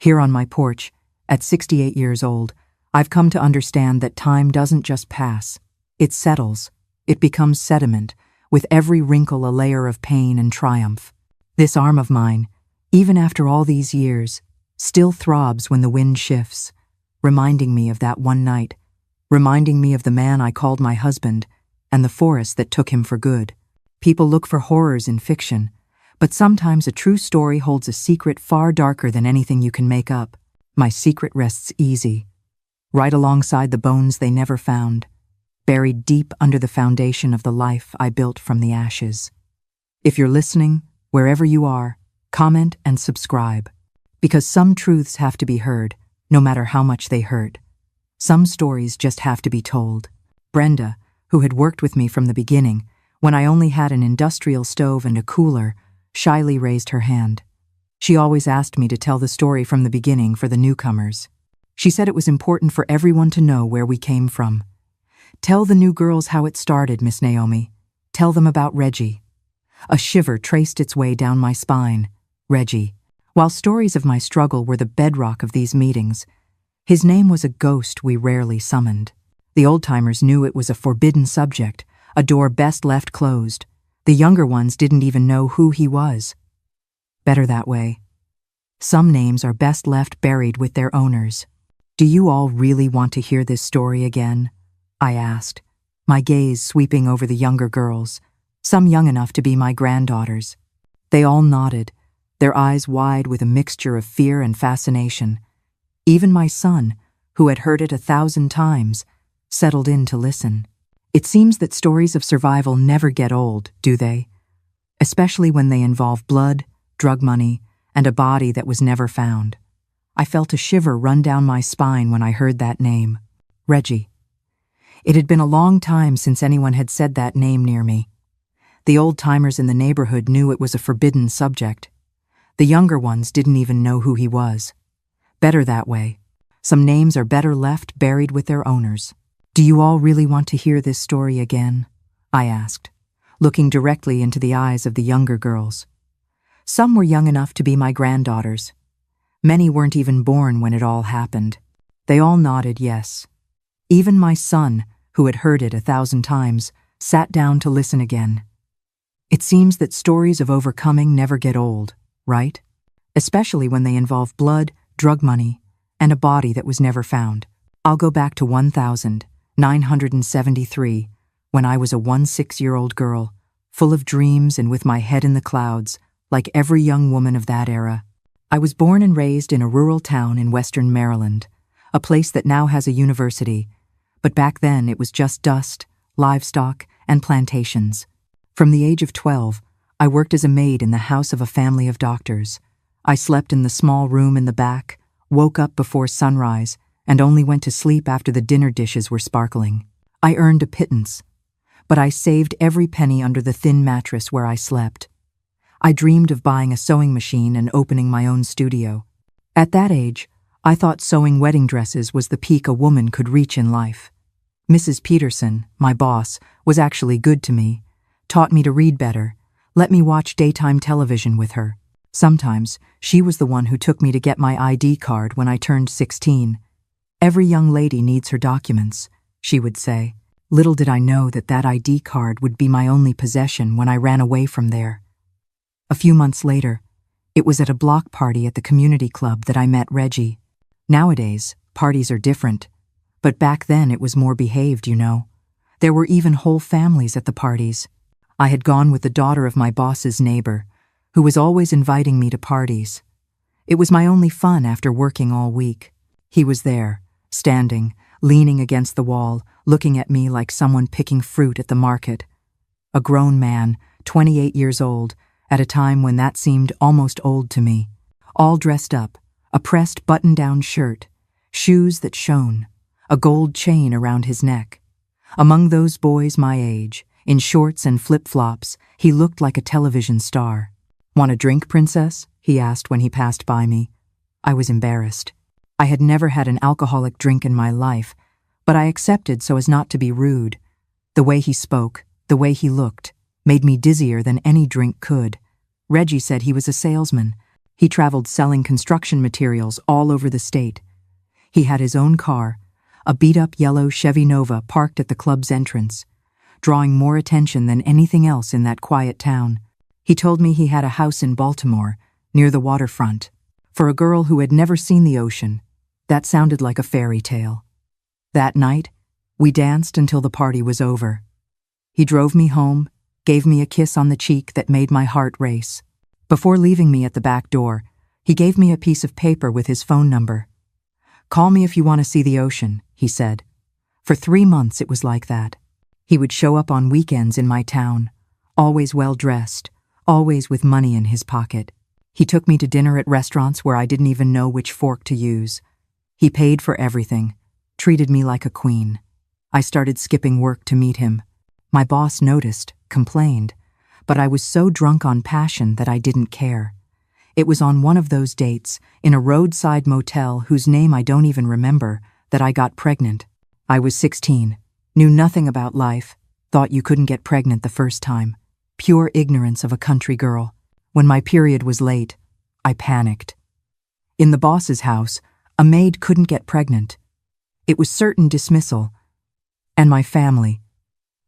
Here on my porch, at 68 years old, I've come to understand that time doesn't just pass. It settles. It becomes sediment, with every wrinkle a layer of pain and triumph. This arm of mine, even after all these years, still throbs when the wind shifts, reminding me of that one night, reminding me of the man I called my husband and the forest that took him for good. People look for horrors in fiction, but sometimes a true story holds a secret far darker than anything you can make up. My secret rests easy, right alongside the bones they never found, buried deep under the foundation of the life I built from the ashes. If you're listening, wherever you are, comment and subscribe, because some truths have to be heard, no matter how much they hurt. Some stories just have to be told. Brenda, who had worked with me from the beginning, when I only had an industrial stove and a cooler, shyly raised her hand. She always asked me to tell the story from the beginning for the newcomers. She said it was important for everyone to know where we came from. Tell the new girls how it started, Miss Naomi. Tell them about Reggie. A shiver traced its way down my spine. Reggie. While stories of my struggle were the bedrock of these meetings, his name was a ghost we rarely summoned. The old-timers knew it was a forbidden subject, a door best left closed. The younger ones didn't even know who he was. Better that way. Some names are best left buried with their owners. Do you all really want to hear this story again? I asked, my gaze sweeping over the younger girls, some young enough to be my granddaughters. They all nodded, their eyes wide with a mixture of fear and fascination. Even my son, who had heard it 1,000 times, settled in to listen. It seems that stories of survival never get old, do they? Especially when they involve blood, drug money, and a body that was never found. I felt a shiver run down my spine when I heard that name. Reggie. It had been a long time since anyone had said that name near me. The old-timers in the neighborhood knew it was a forbidden subject. The younger ones didn't even know who he was. Better that way. Some names are better left buried with their owners. Do you all really want to hear this story again? I asked, looking directly into the eyes of the younger girls. Some were young enough to be my granddaughters. Many weren't even born when it all happened. They all nodded yes. Even my son, who had heard it 1,000 times, sat down to listen again. It seems that stories of overcoming never get old, right? Especially when they involve blood, drug money, and a body that was never found. I'll go back to 1973, when I was a 16-year-old girl, full of dreams and with my head in the clouds, like every young woman of that era. I was born and raised in a rural town in western Maryland, a place that now has a university, but back then it was just dust, livestock, and plantations. From the age of 12, I worked as a maid in the house of a family of doctors. I slept in the small room in the back, woke up before sunrise, and only went to sleep after the dinner dishes were sparkling. I earned a pittance, but I saved every penny under the thin mattress where I slept. I dreamed of buying a sewing machine and opening my own studio. At that age, I thought sewing wedding dresses was the peak a woman could reach in life. Mrs. Peterson, my boss, was actually good to me, taught me to read better, let me watch daytime television with her. Sometimes, she was the one who took me to get my ID card when I turned 16. Every young lady needs her documents, she would say. Little did I know that that ID card would be my only possession when I ran away from there. A few months later, it was at a block party at the community club that I met Reggie. Nowadays, parties are different, but back then it was more behaved, you know. There were even whole families at the parties. I had gone with the daughter of my boss's neighbor, who was always inviting me to parties. It was my only fun after working all week. He was there, standing, leaning against the wall, looking at me like someone picking fruit at the market. A grown man, 28 years old, at a time when that seemed almost old to me. All dressed up, a pressed button-down shirt, shoes that shone, a gold chain around his neck. Among those boys my age, in shorts and flip-flops, he looked like a television star. "Want a drink, princess?" he asked when he passed by me. I was embarrassed. I had never had an alcoholic drink in my life, but I accepted so as not to be rude. The way he spoke, the way he looked, made me dizzier than any drink could. Reggie said he was a salesman, He traveled selling construction materials all over the state. He had his own car, a beat-up yellow Chevy Nova parked at the club's entrance, drawing more attention than anything else in that quiet town. He told me he had a house in Baltimore, near the waterfront. For a girl who had never seen the ocean, that sounded like a fairy tale. That night, we danced until the party was over. He drove me home, gave me a kiss on the cheek that made my heart race. Before leaving me at the back door, he gave me a piece of paper with his phone number. "Call me if you want to see the ocean," he said. For 3 months it was like that. He would show up on weekends in my town, always well-dressed, always with money in his pocket. He took me to dinner at restaurants where I didn't even know which fork to use. He paid for everything, treated me like a queen. I started skipping work to meet him. My boss noticed, complained, but I was so drunk on passion that I didn't care. It was on one of those dates, in a roadside motel whose name I don't even remember, that I got pregnant. I was 16, knew nothing about life, thought you couldn't get pregnant the first time. Pure ignorance of a country girl. When my period was late, I panicked. In the boss's house, a maid couldn't get pregnant. It was certain dismissal. And my family.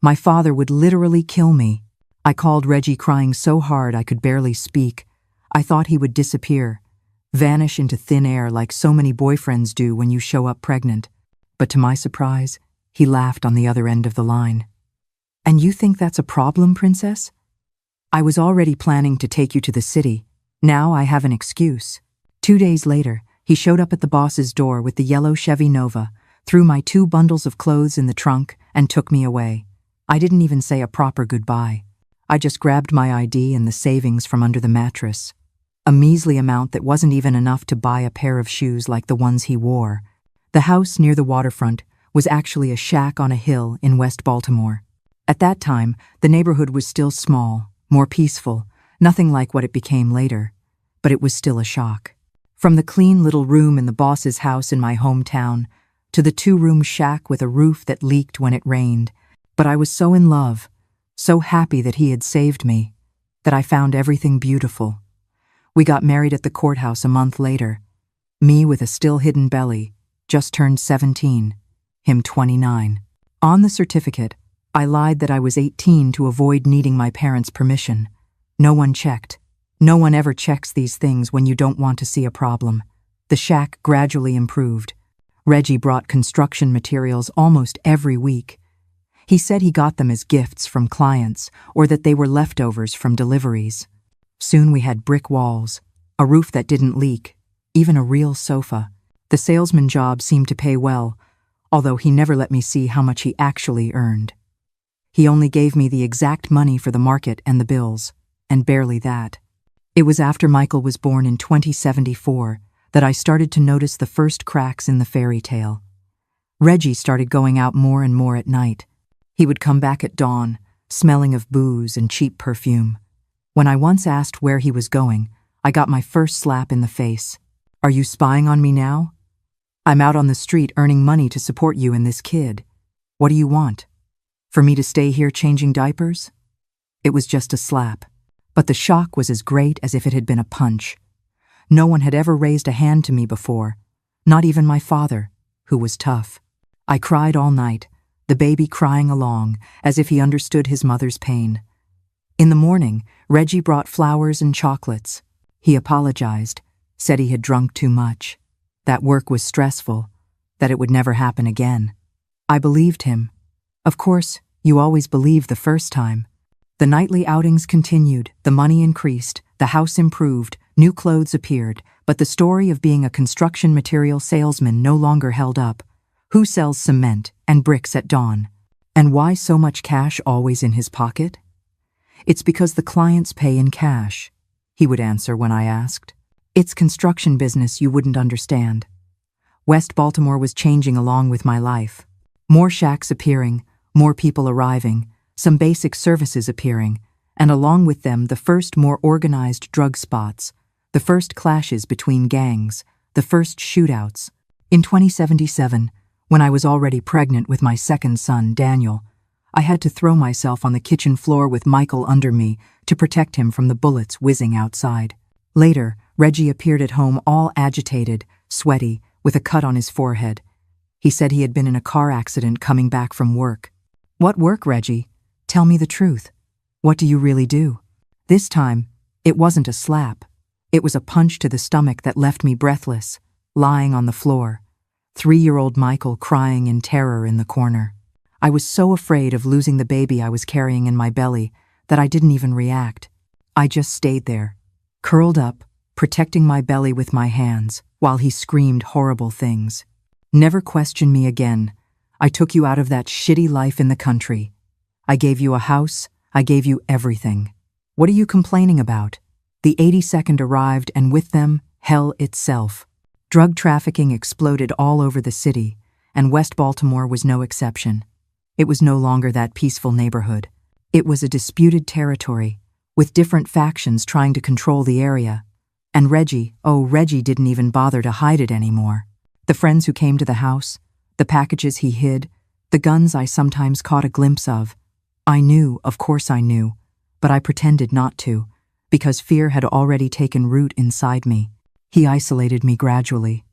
My father would literally kill me. I called Reggie crying so hard I could barely speak. I thought he would disappear, vanish into thin air like so many boyfriends do when you show up pregnant. But to my surprise, he laughed on the other end of the line. "And you think that's a problem, princess? I was already planning to take you to the city. Now I have an excuse." 2 days later, he showed up at the boss's door with the yellow Chevy Nova, threw my 2 bundles of clothes in the trunk, and took me away. I didn't even say a proper goodbye. I just grabbed my ID and the savings from under the mattress. A measly amount that wasn't even enough to buy a pair of shoes like the ones he wore. The house near the waterfront was actually a shack on a hill in West Baltimore. At that time, the neighborhood was still small, more peaceful, nothing like what it became later, but it was still a shock. From the clean little room in the boss's house in my hometown, to the 2-room shack with a roof that leaked when it rained. But I was so in love, so happy that he had saved me, that I found everything beautiful. We got married at the courthouse a month later. Me with a still-hidden belly, just turned 17, him 29. On the certificate, I lied that I was 18 to avoid needing my parents' permission. No one checked. No one ever checks these things when you don't want to see a problem. The shack gradually improved. Reggie brought construction materials almost every week. He said he got them as gifts from clients or that they were leftovers from deliveries. Soon we had brick walls, a roof that didn't leak, even a real sofa. The salesman job seemed to pay well, although he never let me see how much he actually earned. He only gave me the exact money for the market and the bills, and barely that. It was after Michael was born in 2074 that I started to notice the first cracks in the fairy tale. Reggie started going out more and more at night. He would come back at dawn, smelling of booze and cheap perfume. When I once asked where he was going, I got my first slap in the face. "Are you spying on me now? I'm out on the street earning money to support you and this kid. What do you want? For me to stay here changing diapers?" It was just a slap, but the shock was as great as if it had been a punch. No one had ever raised a hand to me before, not even my father, who was tough. I cried all night, the baby crying along, as if he understood his mother's pain. In the morning, Reggie brought flowers and chocolates. He apologized, said he had drunk too much, that work was stressful, that it would never happen again. I believed him. Of course, you always believe the first time. The nightly outings continued, the money increased, the house improved, new clothes appeared, but the story of being a construction material salesman no longer held up. Who sells cement and bricks at dawn? And why so much cash always in his pocket? "It's because the clients pay in cash," he would answer when I asked. "It's construction business you wouldn't understand." West Baltimore was changing along with my life. More shacks appearing, more people arriving, some basic services appearing, and along with them the first more organized drug spots, the first clashes between gangs, the first shootouts. In 2077, when I was already pregnant with my second son, Daniel, I had to throw myself on the kitchen floor with Michael under me to protect him from the bullets whizzing outside. Later, Reggie appeared at home all agitated, sweaty, with a cut on his forehead. He said he had been in a car accident coming back from work. What work, Reggie? Tell me the truth. What do you really do? This time, it wasn't a slap. It was a punch to the stomach that left me breathless, lying on the floor. 3-year-old Michael crying in terror in the corner. I was so afraid of losing the baby I was carrying in my belly that I didn't even react. I just stayed there, curled up, protecting my belly with my hands, while he screamed horrible things. Never question me again. I took you out of that shitty life in the country. I gave you a house, I gave you everything. What are you complaining about? The 82nd arrived, and with them, hell itself. Drug trafficking exploded all over the city, and West Baltimore was no exception. It was no longer that peaceful neighborhood. It was a disputed territory, with different factions trying to control the area. And Reggie didn't even bother to hide it anymore. The friends who came to the house, the packages he hid, the guns I sometimes caught a glimpse of. I knew, of course I knew, but I pretended not to, because fear had already taken root inside me. He isolated me gradually.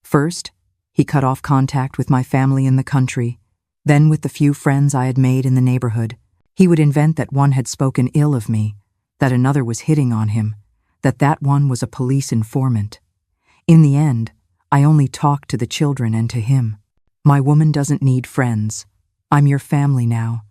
First, he cut off contact with my family in the country, then with the few friends I had made in the neighborhood. He would invent that one had spoken ill of me, that another was hitting on him, that one was a police informant. In the end, I only talked to the children and to him. My woman doesn't need friends. I'm your family now.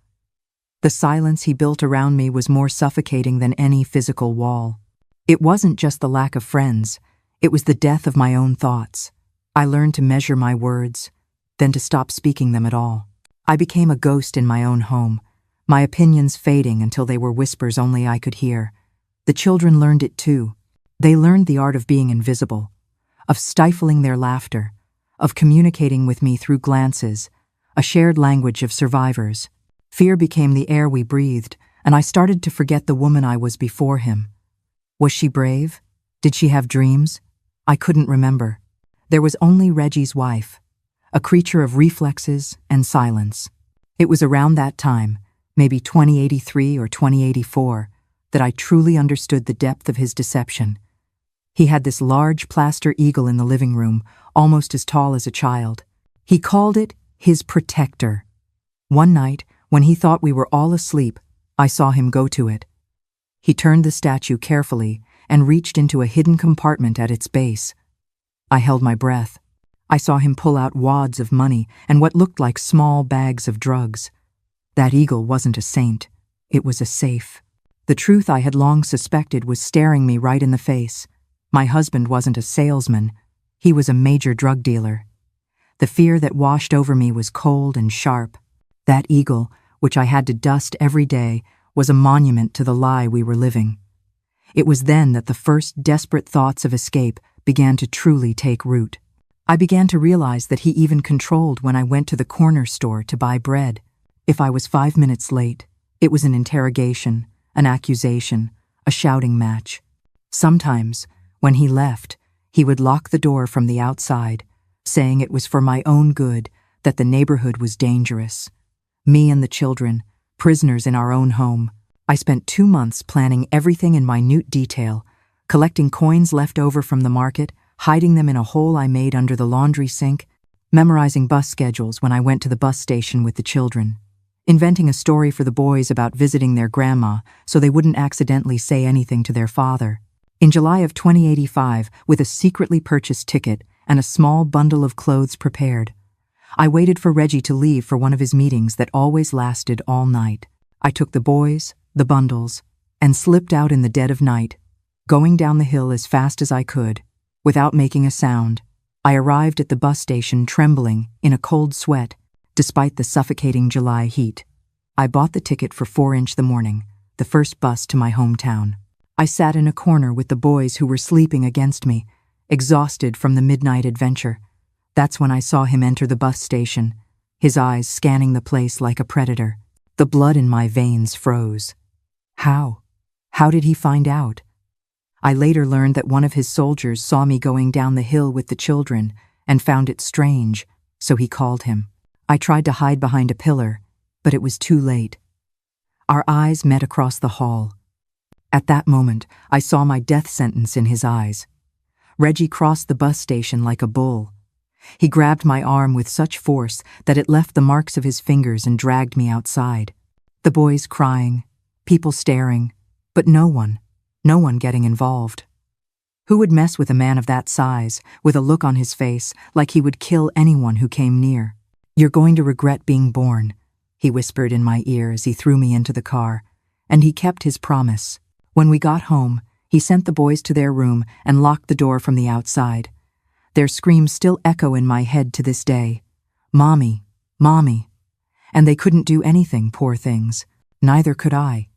The silence he built around me was more suffocating than any physical wall. It wasn't just the lack of friends, it was the death of my own thoughts. I learned to measure my words, then to stop speaking them at all. I became a ghost in my own home, my opinions fading until they were whispers only I could hear. The children learned it too. They learned the art of being invisible, of stifling their laughter, of communicating with me through glances, a shared language of survivors. Fear became the air we breathed, and I started to forget the woman I was before him. Was she brave? Did she have dreams? I couldn't remember. There was only Reggie's wife, a creature of reflexes and silence. It was around that time, maybe 2083 or 2084, that I truly understood the depth of his deception. He had this large plaster eagle in the living room, almost as tall as a child. He called it his protector. One night, when he thought we were all asleep, I saw him go to it. He turned the statue carefully and reached into a hidden compartment at its base. I held my breath. I saw him pull out wads of money and what looked like small bags of drugs. That eagle wasn't a saint. It was a safe. The truth I had long suspected was staring me right in the face. My husband wasn't a salesman. He was a major drug dealer. The fear that washed over me was cold and sharp. That eagle, which I had to dust every day, was a monument to the lie we were living. It was then that the first desperate thoughts of escape began to truly take root. I began to realize that he even controlled when I went to the corner store to buy bread. If I was 5 minutes late, it was an interrogation, an accusation, a shouting match. Sometimes, when he left, he would lock the door from the outside, saying it was for my own good, that the neighborhood was dangerous. Me and the children, prisoners in our own home. I spent 2 months planning everything in minute detail, collecting coins left over from the market, hiding them in a hole I made under the laundry sink, memorizing bus schedules when I went to the bus station with the children, inventing a story for the boys about visiting their grandma so they wouldn't accidentally say anything to their father. In July of 2085, with a secretly purchased ticket and a small bundle of clothes prepared, I waited for Reggie to leave for one of his meetings that always lasted all night. I took the boys, the bundles, and slipped out in the dead of night, going down the hill as fast as I could. Without making a sound, I arrived at the bus station trembling, in a cold sweat, despite the suffocating July heat. I bought the ticket for 4 the morning, the first bus to my hometown. I sat in a corner with the boys who were sleeping against me, exhausted from the midnight adventure. That's when I saw him enter the bus station, his eyes scanning the place like a predator. The blood in my veins froze. How? How did he find out? I later learned that one of his soldiers saw me going down the hill with the children and found it strange, so he called him. I tried to hide behind a pillar, but it was too late. Our eyes met across the hall. At that moment, I saw my death sentence in his eyes. Reggie crossed the bus station like a bull. He grabbed my arm with such force that it left the marks of his fingers and dragged me outside. The boys crying, people staring, but no one getting involved. Who would mess with a man of that size, with a look on his face like he would kill anyone who came near? "You're going to regret being born," he whispered in my ear as he threw me into the car, and he kept his promise. When we got home, he sent the boys to their room and locked the door from the outside. Their screams still echo in my head to this day. "Mommy, Mommy." And they couldn't do anything, poor things. Neither could I.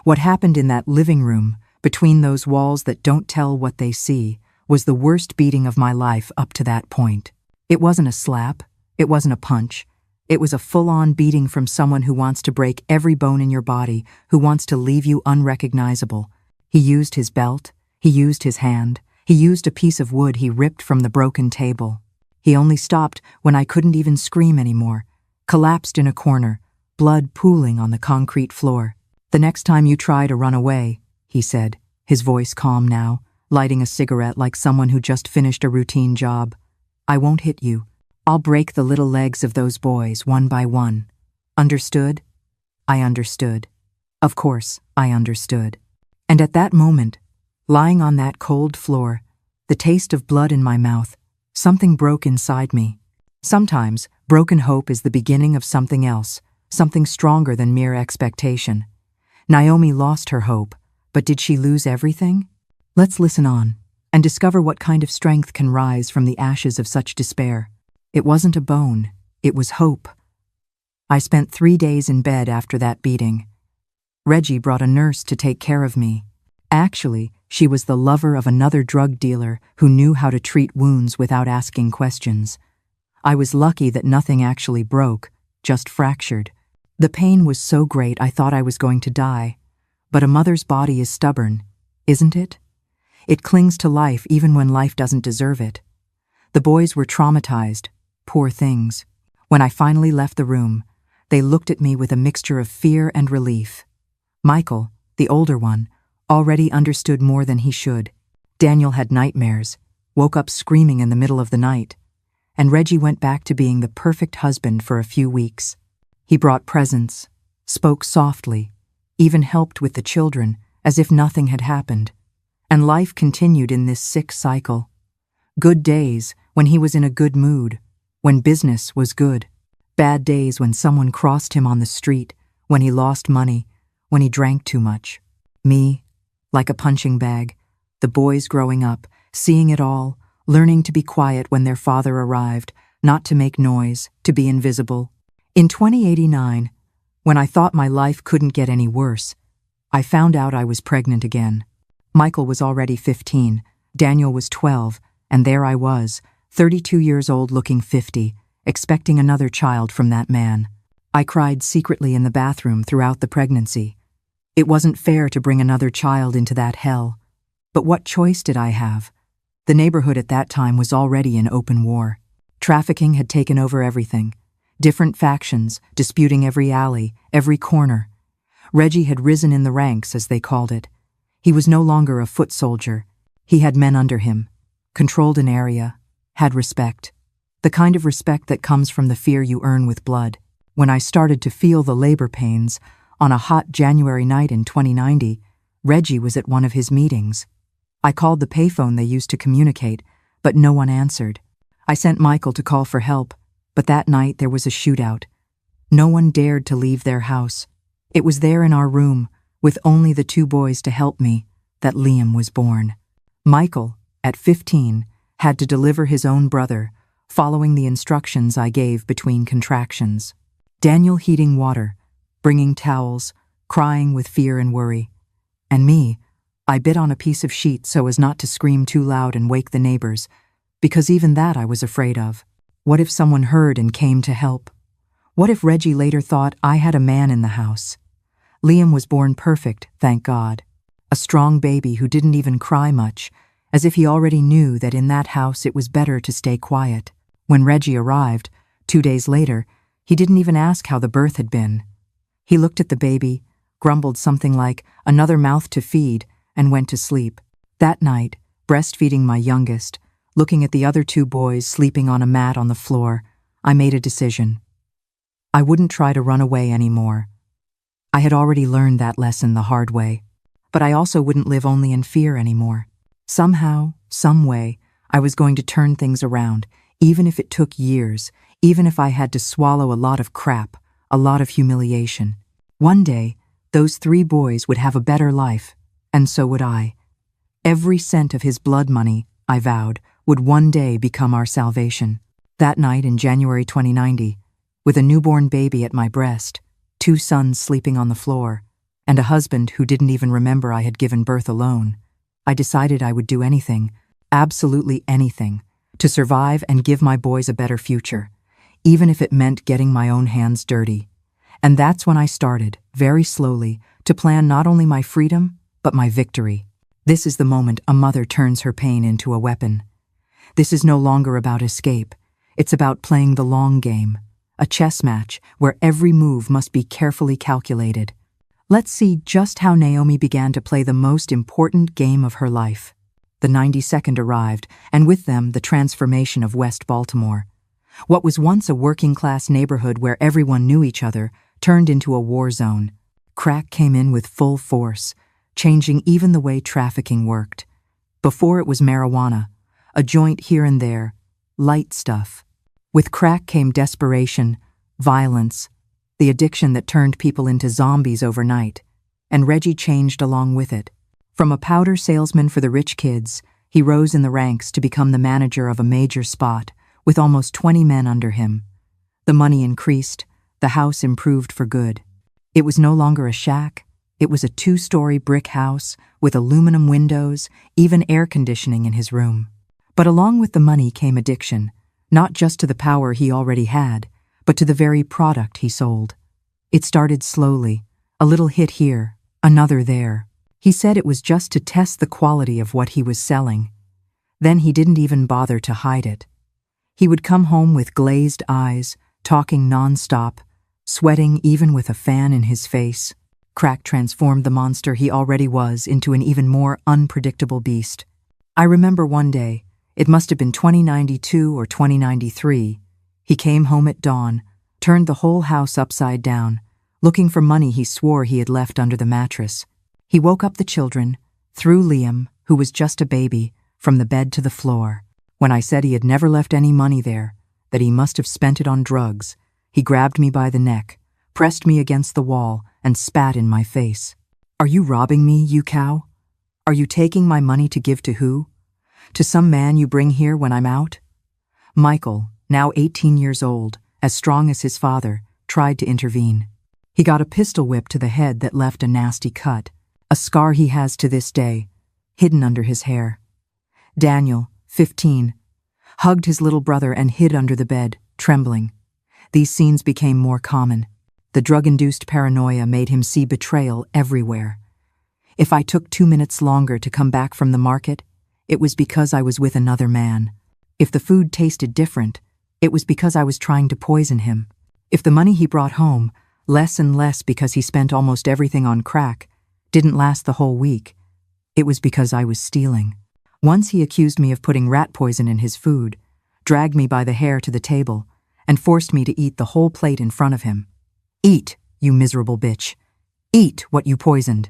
What happened in that living room, between those walls that don't tell what they see, was the worst beating of my life up to that point. It wasn't a slap. It wasn't a punch. It was a full-on beating from someone who wants to break every bone in your body, who wants to leave you unrecognizable. He used his belt. He used his hand. He used a piece of wood he ripped from the broken table. He only stopped when I couldn't even scream anymore, collapsed in a corner, blood pooling on the concrete floor. "The next time you try to run away," he said, his voice calm now, lighting a cigarette like someone who just finished a routine job, "I won't hit you. I'll break the little legs of those boys one by one. Understood?" I understood. Of course, I understood. And at that moment, lying on that cold floor, the taste of blood in my mouth, something broke inside me. Sometimes, broken hope is the beginning of something else, something stronger than mere expectation. Naomi lost her hope, but did she lose everything? Let's listen on and discover what kind of strength can rise from the ashes of such despair. It wasn't a bone, it was hope. I spent 3 days in bed after that beating. Reggie brought a nurse to take care of me. Actually, she was the lover of another drug dealer who knew how to treat wounds without asking questions. I was lucky that nothing actually broke, just fractured. The pain was so great I thought I was going to die. But a mother's body is stubborn, isn't it? It clings to life even when life doesn't deserve it. The boys were traumatized, poor things. When I finally left the room, they looked at me with a mixture of fear and relief. Michael, the older one, already understood more than he should. Daniel had nightmares, woke up screaming in the middle of the night. And Reggie went back to being the perfect husband for a few weeks. He brought presents, spoke softly, even helped with the children, as if nothing had happened. And life continued in this sick cycle. Good days when he was in a good mood, when business was good. Bad days when someone crossed him on the street, when he lost money, when he drank too much. Me, like a punching bag, the boys growing up, seeing it all, learning to be quiet when their father arrived, not to make noise, to be invisible. In 2089, when I thought my life couldn't get any worse, I found out I was pregnant again. Michael was already 15, Daniel was 12, and there I was, 32 years old looking 50, expecting another child from that man. I cried secretly in the bathroom throughout the pregnancy. It wasn't fair to bring another child into that hell. But what choice did I have? The neighborhood at that time was already in open war. Trafficking had taken over everything. Different factions, disputing every alley, every corner. Reggie had risen in the ranks, as they called it. He was no longer a foot soldier. He had men under him, controlled an area, had respect. The kind of respect that comes from the fear you earn with blood. When I started to feel the labor pains, on a hot January night in 2090, Reggie was at one of his meetings. I called the payphone they used to communicate, but no one answered. I sent Michael to call for help, but that night there was a shootout. No one dared to leave their house. It was there in our room, with only the 2 boys to help me, that Liam was born. Michael, at 15, had to deliver his own brother, following the instructions I gave between contractions. Daniel heating water, bringing towels, crying with fear and worry. And me, I bit on a piece of sheet so as not to scream too loud and wake the neighbors, because even that I was afraid of. What if someone heard and came to help? What if Reggie later thought I had a man in the house? Liam was born perfect, thank God. A strong baby who didn't even cry much, as if he already knew that in that house it was better to stay quiet. When Reggie arrived, 2 days later, he didn't even ask how the birth had been. He looked at the baby, grumbled something like, "Another mouth to feed," and went to sleep. That night, breastfeeding my youngest, looking at the other two boys sleeping on a mat on the floor, I made a decision. I wouldn't try to run away anymore. I had already learned that lesson the hard way. But I also wouldn't live only in fear anymore. Somehow, some way, I was going to turn things around, even if it took years, even if I had to swallow a lot of crap, a lot of humiliation. One day, those 3 boys would have a better life, and so would I. Every cent of his blood money, I vowed, would one day become our salvation. That night in January 2090, with a newborn baby at my breast, 2 sons sleeping on the floor, and a husband who didn't even remember I had given birth alone, I decided I would do anything, absolutely anything, to survive and give my boys a better future, even if it meant getting my own hands dirty. And that's when I started, very slowly, to plan not only my freedom, but my victory. This is the moment a mother turns her pain into a weapon. This is no longer about escape. It's about playing the long game, a chess match where every move must be carefully calculated. Let's see just how Naomi began to play the most important game of her life. The 92nd arrived, and with them the transformation of West Baltimore. What was once a working-class neighborhood where everyone knew each other turned into a war zone. Crack came in with full force, changing even the way trafficking worked. Before it was marijuana, a joint here and there, light stuff. With crack came desperation, violence, the addiction that turned people into zombies overnight, and Reggie changed along with it. From a powder salesman for the rich kids, he rose in the ranks to become the manager of a major spot, with almost 20 men under him. The money increased, the house improved for good. It was no longer a shack, it was a 2-story brick house with aluminum windows, even air conditioning in his room. But along with the money came addiction, not just to the power he already had, but to the very product he sold. It started slowly, a little hit here, another there. He said it was just to test the quality of what he was selling. Then he didn't even bother to hide it. He would come home with glazed eyes, talking nonstop, sweating even with a fan in his face. Crack transformed the monster he already was into an even more unpredictable beast. I remember one day, it must have been 2092 or 2093, he came home at dawn, turned the whole house upside down, looking for money he swore he had left under the mattress. He woke up the children, threw Liam, who was just a baby, from the bed to the floor. When I said he had never left any money there, that he must have spent it on drugs, he grabbed me by the neck, pressed me against the wall, and spat in my face. "Are you robbing me, you cow? Are you taking my money to give to who? To some man you bring here when I'm out?" Michael, now 18 years old, as strong as his father, tried to intervene. He got a pistol whip to the head that left a nasty cut, a scar he has to this day, hidden under his hair. Daniel, 15, hugged his little brother and hid under the bed, trembling. These scenes became more common. The drug-induced paranoia made him see betrayal everywhere. If I took 2 minutes longer to come back from the market, it was because I was with another man. If the food tasted different, it was because I was trying to poison him. If the money he brought home, less and less because he spent almost everything on crack, didn't last the whole week, it was because I was stealing. Once he accused me of putting rat poison in his food, dragged me by the hair to the table, and forced me to eat the whole plate in front of him. "Eat, you miserable bitch. Eat what you poisoned."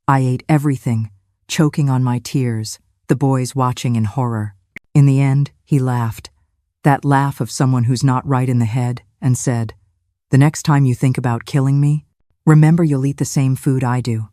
I ate everything, choking on my tears, the boys watching in horror. In the end, he laughed, that laugh of someone who's not right in the head, and said, "The next time you think about killing me, remember you'll eat the same food I do."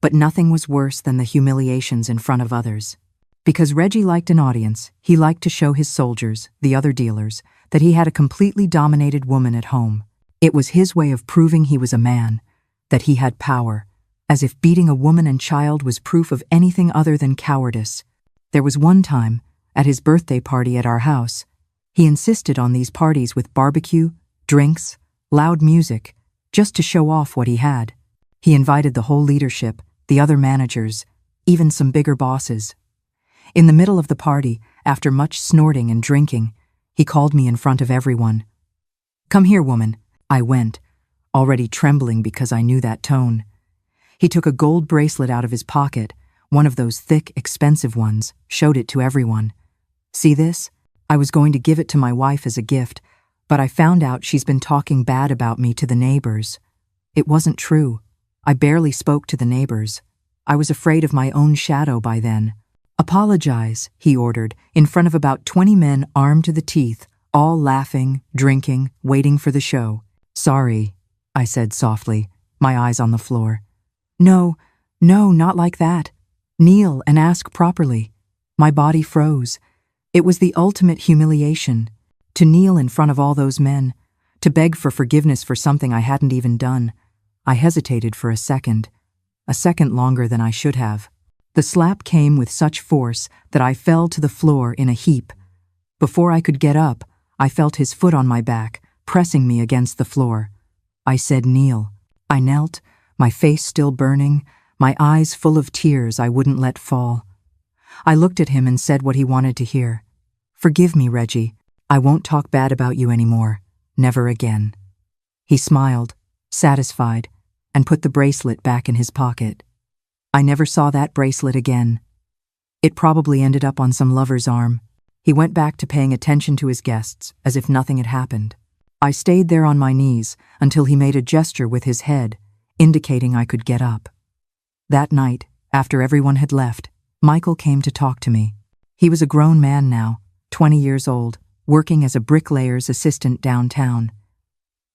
But nothing was worse than the humiliations in front of others. Because Reggie liked an audience, he liked to show his soldiers, the other dealers, that he had a completely dominated woman at home. It was his way of proving he was a man, that he had power, as if beating a woman and child was proof of anything other than cowardice. There was one time, at his birthday party at our house, he insisted on these parties with barbecue, drinks, loud music, just to show off what he had. He invited the whole leadership, the other managers, even some bigger bosses. In the middle of the party, after much snorting and drinking, he called me in front of everyone. "Come here, woman." I went, already trembling because I knew that tone. He took a gold bracelet out of his pocket, one of those thick, expensive ones, showed it to everyone. "See this? I was going to give it to my wife as a gift, but I found out she's been talking bad about me to the neighbors." It wasn't true. I barely spoke to the neighbors. I was afraid of my own shadow by then. "Apologize," he ordered, in front of about 20 men armed to the teeth, all laughing, drinking, waiting for the show. "Sorry," I said softly, my eyes on the floor. No, not like that. Kneel and ask properly." My body froze. It was the ultimate humiliation. To kneel in front of all those men, to beg for forgiveness for something I hadn't even done. I hesitated for a second longer than I should have. The slap came with such force that I fell to the floor in a heap. Before I could get up, I felt his foot on my back, pressing me against the floor. I said, "Kneel." I knelt, my face still burning, my eyes full of tears I wouldn't let fall. I looked at him and said what he wanted to hear. "Forgive me, Reggie. I won't talk bad about you anymore. Never again." He smiled, satisfied, and put the bracelet back in his pocket. I never saw that bracelet again. It probably ended up on some lover's arm. He went back to paying attention to his guests, as if nothing had happened. I stayed there on my knees until he made a gesture with his head, indicating I could get up. That night, after everyone had left, Michael came to talk to me. He was a grown man now, 20 years old, working as a bricklayer's assistant downtown.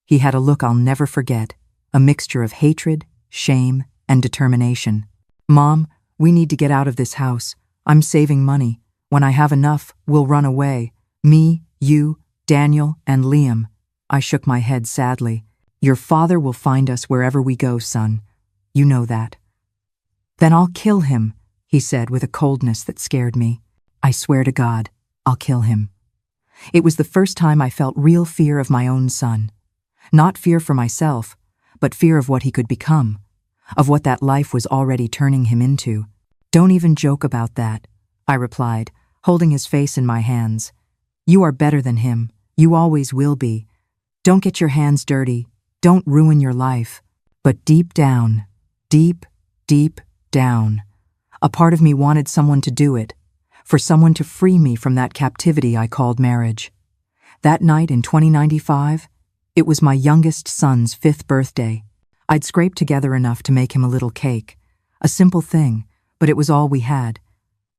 He had a look I'll never forget, a mixture of hatred, shame, and determination. "Mom, we need to get out of this house. I'm saving money. When I have enough, we'll run away. Me, you, Daniel, and Liam." I shook my head sadly. "Your father will find us wherever we go, son. You know that." "Then I'll kill him," he said with a coldness that scared me. "I swear to God, I'll kill him." It was the first time I felt real fear of my own son. Not fear for myself, but fear of what he could become, of what that life was already turning him into. "Don't even joke about that," I replied, holding his face in my hands. "You are better than him. You always will be. Don't get your hands dirty. Don't ruin your life." But deep down, deep down, a part of me wanted someone to do it, for someone to free me from that captivity I called marriage. That night in 2095, it was my youngest son's 5th birthday. I'd scraped together enough to make him a little cake. A simple thing, but it was all we had.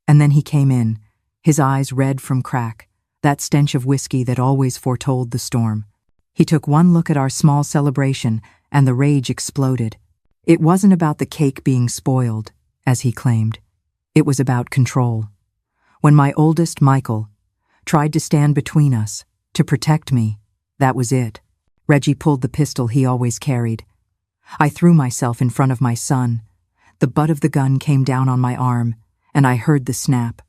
And then he came in, his eyes red from crack, that stench of whiskey that always foretold the storm. He took one look at our small celebration, and the rage exploded. It wasn't about the cake being spoiled, as he claimed. It was about control. When my oldest, Michael, tried to stand between us, to protect me, that was it. Reggie pulled the pistol he always carried. I threw myself in front of my son. The butt of the gun came down on my arm, and I heard the snap.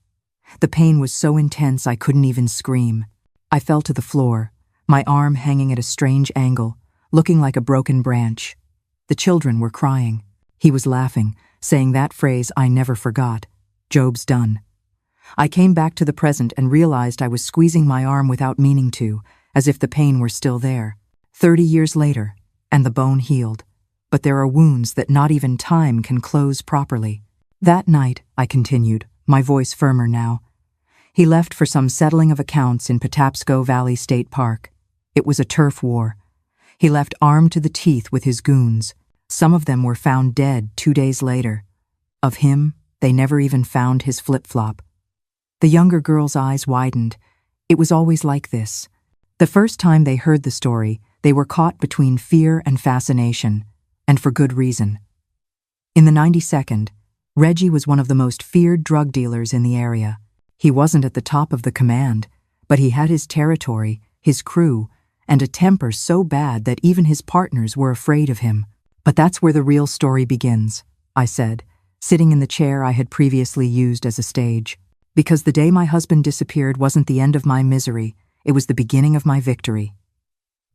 The pain was so intense I couldn't even scream. I fell to the floor, my arm hanging at a strange angle, looking like a broken branch. The children were crying. He was laughing, saying that phrase I never forgot. "Job's done." I came back to the present and realized I was squeezing my arm without meaning to, as if the pain were still there. 30 years later, and the bone healed. But there are wounds that not even time can close properly. That night, I continued, my voice firmer now. He left for some settling of accounts in Patapsco Valley State Park. It was a turf war. He left armed to the teeth with his goons. Some of them were found dead 2 days later. Of him, they never even found his flip-flop. The younger girl's eyes widened. It was always like this. The first time they heard the story, they were caught between fear and fascination, and for good reason. In the 92nd, Reggie was one of the most feared drug dealers in the area. He wasn't at the top of the command, but he had his territory, his crew, and a temper so bad that even his partners were afraid of him. "But that's where the real story begins," I said, sitting in the chair I had previously used as a stage. "Because the day my husband disappeared wasn't the end of my misery, it was the beginning of my victory."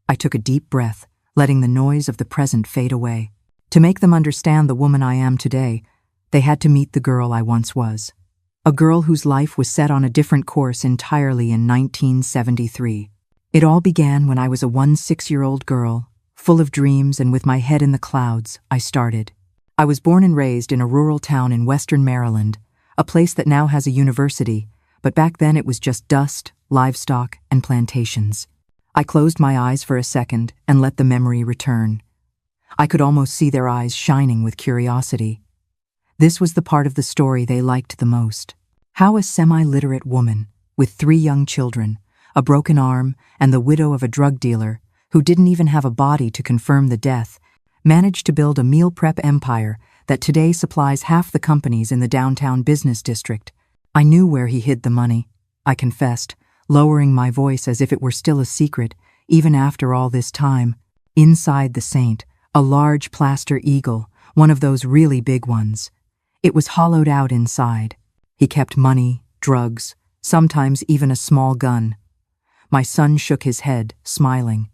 I took a deep breath, letting the noise of the present fade away. To make them understand the woman I am today, they had to meet the girl I once was. A girl whose life was set on a different course entirely in 1973. It all began when I was a 16-year-old girl, full of dreams and with my head in the clouds. I started. I was born and raised in a rural town in western Maryland, a place that now has a university, but back then it was just dust, livestock, and plantations. I closed my eyes for a second and let the memory return. I could almost see their eyes shining with curiosity. This was the part of the story they liked the most. How a semi-literate woman, with 3 young children, a broken arm, and the widow of a drug dealer, who didn't even have a body to confirm the death, managed to build a meal prep empire that today supplies half the companies in the downtown business district. I knew where he hid the money, I confessed, lowering my voice as if it were still a secret, even after all this time. Inside the saint, a large plaster eagle, one of those really big ones. It was hollowed out inside. He kept money, drugs, sometimes even a small gun. My son shook his head, smiling.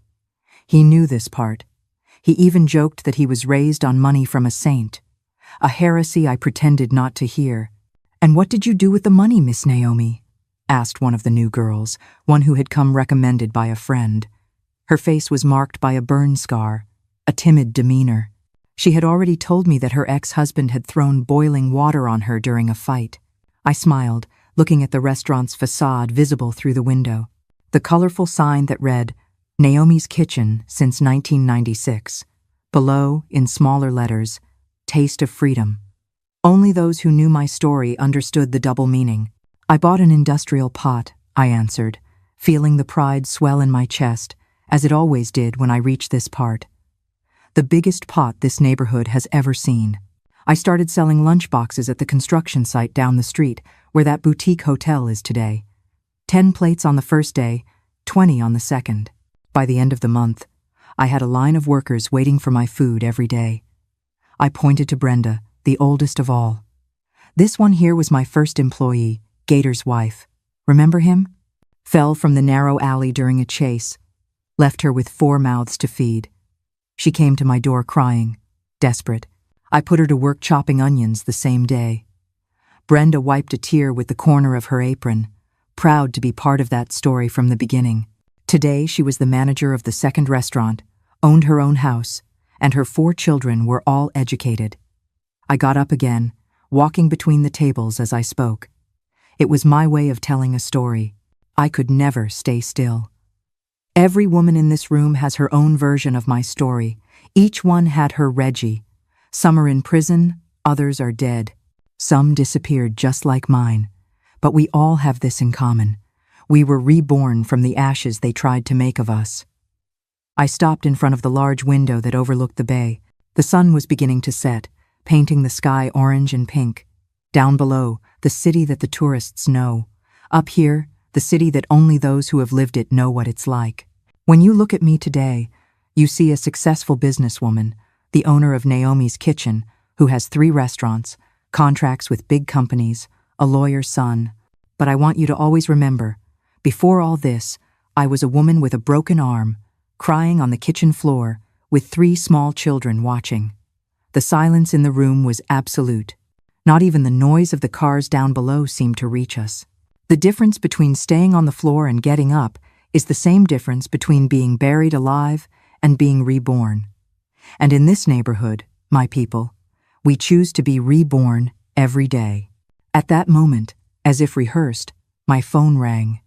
He knew this part. He even joked that he was raised on money from a saint, a heresy I pretended not to hear. "And what did you do with the money, Miss Naomi?" asked one of the new girls, one who had come recommended by a friend. Her face was marked by a burn scar, a timid demeanor. She had already told me that her ex-husband had thrown boiling water on her during a fight. I smiled, looking at the restaurant's facade visible through the window. The colorful sign that read, "Naomi's Kitchen since 1996. Below, in smaller letters, "Taste of Freedom." Only those who knew my story understood the double meaning. "I bought an industrial pot," I answered, feeling the pride swell in my chest, as it always did when I reached this part. The biggest pot this neighborhood has ever seen. I started selling lunchboxes at the construction site down the street, where that boutique hotel is today. 10 plates on the first day, 20 on the second. By the end of the month, I had a line of workers waiting for my food every day. I pointed to Brenda, the oldest of all. "This one here was my first employee, Gator's wife. Remember him? Fell from the narrow alley during a chase. Left her with 4 mouths to feed. She came to my door crying, desperate. I put her to work chopping onions the same day." Brenda wiped a tear with the corner of her apron, proud to be part of that story from the beginning. Today she was the manager of the second restaurant, owned her own house, and her 4 children were all educated. I got up again, walking between the tables as I spoke. It was my way of telling a story. I could never stay still. Every woman in this room has her own version of my story. Each one had her Reggie. Some are in prison, others are dead. Some disappeared just like mine. But we all have this in common. We were reborn from the ashes they tried to make of us. I stopped in front of the large window that overlooked the bay. The sun was beginning to set, painting the sky orange and pink. Down below, the city that the tourists know. Up here, the city that only those who have lived it know what it's like. When you look at me today, you see a successful businesswoman, the owner of Naomi's Kitchen, who has 3 restaurants, contracts with big companies, a lawyer's son. But I want you to always remember, before all this, I was a woman with a broken arm, crying on the kitchen floor, with 3 small children watching. The silence in the room was absolute. Not even the noise of the cars down below seemed to reach us. The difference between staying on the floor and getting up is the same difference between being buried alive and being reborn. And in this neighborhood, my people, we choose to be reborn every day. At that moment, as if rehearsed, my phone rang.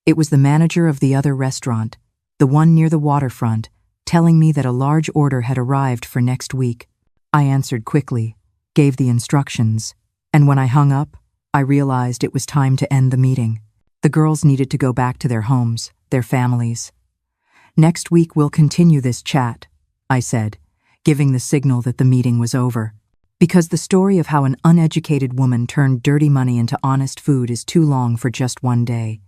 It was the manager of the other restaurant, the one near the waterfront, telling me that a large order had arrived for next week. I answered quickly, gave the instructions, and when I hung up, I realized it was time to end the meeting. The girls needed to go back to their homes, their families. "Next week we'll continue this chat," I said, giving the signal that the meeting was over. Because the story of how an uneducated woman turned dirty money into honest food is too long for just one day.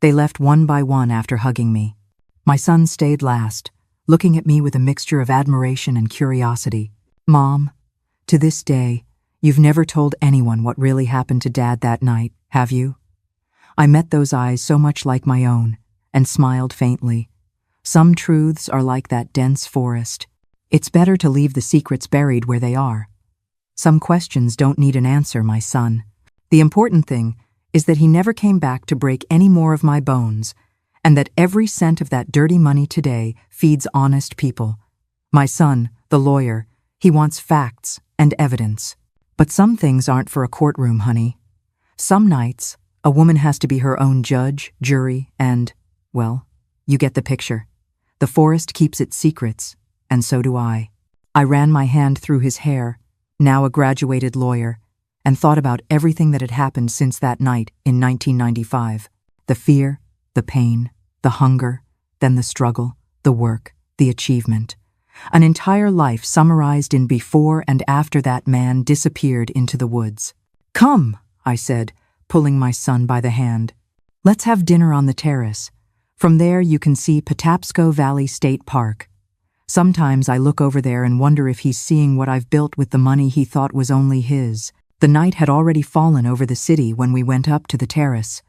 They left one by one after hugging me. My son stayed last, looking at me with a mixture of admiration and curiosity. "Mom, to this day, you've never told anyone what really happened to Dad that night, have you?" I met those eyes so much like my own, and smiled faintly. Some truths are like that dense forest. It's better to leave the secrets buried where they are. Some questions don't need an answer, my son. The important thing is that he never came back to break any more of my bones, and that every cent of that dirty money today feeds honest people. My son, the lawyer, he wants facts, and evidence. But some things aren't for a courtroom, honey. Some nights, a woman has to be her own judge, jury, and, well, you get the picture. The forest keeps its secrets, and so do I. I ran my hand through his hair, now a graduated lawyer, and thought about everything that had happened since that night in 1995. The fear, the pain, the hunger, then the struggle, the work, the achievement. An entire life summarized in before and after that man disappeared into the woods. "Come," I said, pulling my son by the hand. "Let's have dinner on the terrace. From there you can see Patapsco Valley State Park. Sometimes I look over there and wonder if he's seeing what I've built with the money he thought was only his." The night had already fallen over the city when we went up to the terrace.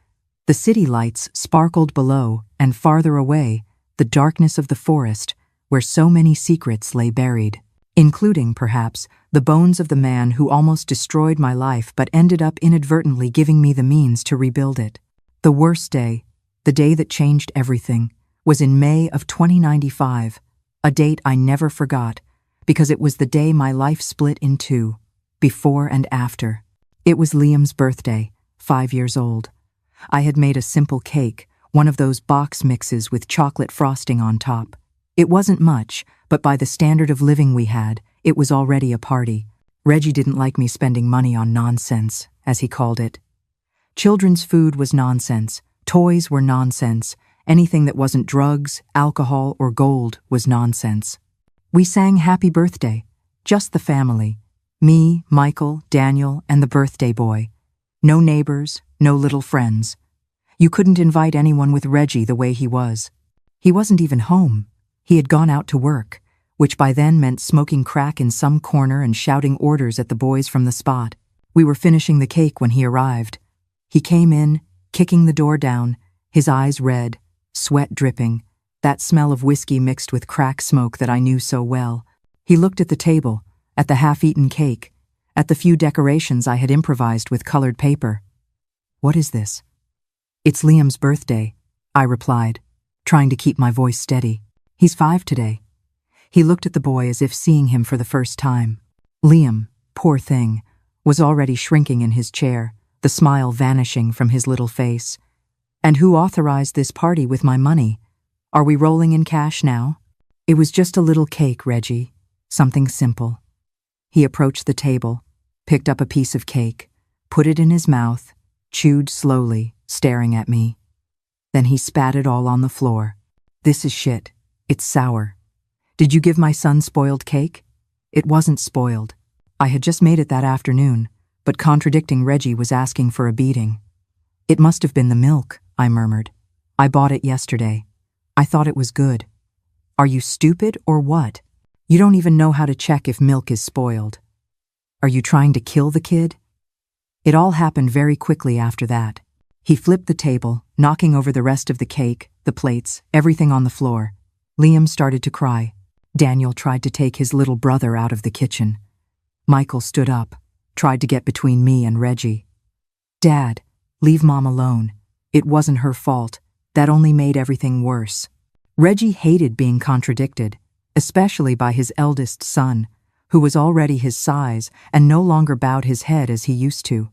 The city lights sparkled below, and farther away, the darkness of the forest, where so many secrets lay buried, including, perhaps, the bones of the man who almost destroyed my life but ended up inadvertently giving me the means to rebuild it. The worst day, the day that changed everything, was in May of 2095, a date I never forgot, because it was the day my life split in two, before and after. It was Liam's birthday, 5 years old. I had made a simple cake, one of those box mixes with chocolate frosting on top. It wasn't much, but by the standard of living we had, it was already a party. Reggie didn't like me spending money on nonsense, as he called it. Children's food was nonsense, toys were nonsense, anything that wasn't drugs, alcohol, or gold was nonsense. We sang Happy Birthday, just the family. Me, Michael, Daniel, and the birthday boy. No neighbors, no little friends. You couldn't invite anyone with Reggie the way he was. He wasn't even home. He had gone out to work, which by then meant smoking crack in some corner and shouting orders at the boys from the spot. We were finishing the cake when he arrived. He came in, kicking the door down, his eyes red, sweat dripping, that smell of whiskey mixed with crack smoke that I knew so well. He looked at the table, at the half-eaten cake, at the few decorations I had improvised with colored paper. "What is this?" "It's Liam's birthday," I replied, trying to keep my voice steady. "He's 5 today." He looked at the boy as if seeing him for the first time. Liam, poor thing, was already shrinking in his chair, the smile vanishing from his little face. "And who authorized this party with my money? Are we rolling in cash now?" "It was just a little cake, Reggie. Something simple." He approached the table, picked up a piece of cake, put it in his mouth, chewed slowly, staring at me. Then he spat it all on the floor. "This is shit. It's sour. Did you give my son spoiled cake?" It wasn't spoiled. I had just made it that afternoon, but contradicting Reggie was asking for a beating. "It must have been the milk," I murmured. "I bought it yesterday. I thought it was good." "Are you stupid or what? You don't even know how to check if milk is spoiled. Are you trying to kill the kid?" It all happened very quickly after that. He flipped the table, knocking over the rest of the cake, the plates, everything on the floor. Liam started to cry. Daniel tried to take his little brother out of the kitchen. Michael stood up, tried to get between me and Reggie. "Dad, leave Mom alone. It wasn't her fault. That only made everything worse." Reggie hated being contradicted, especially by his eldest son, who was already his size and no longer bowed his head as he used to.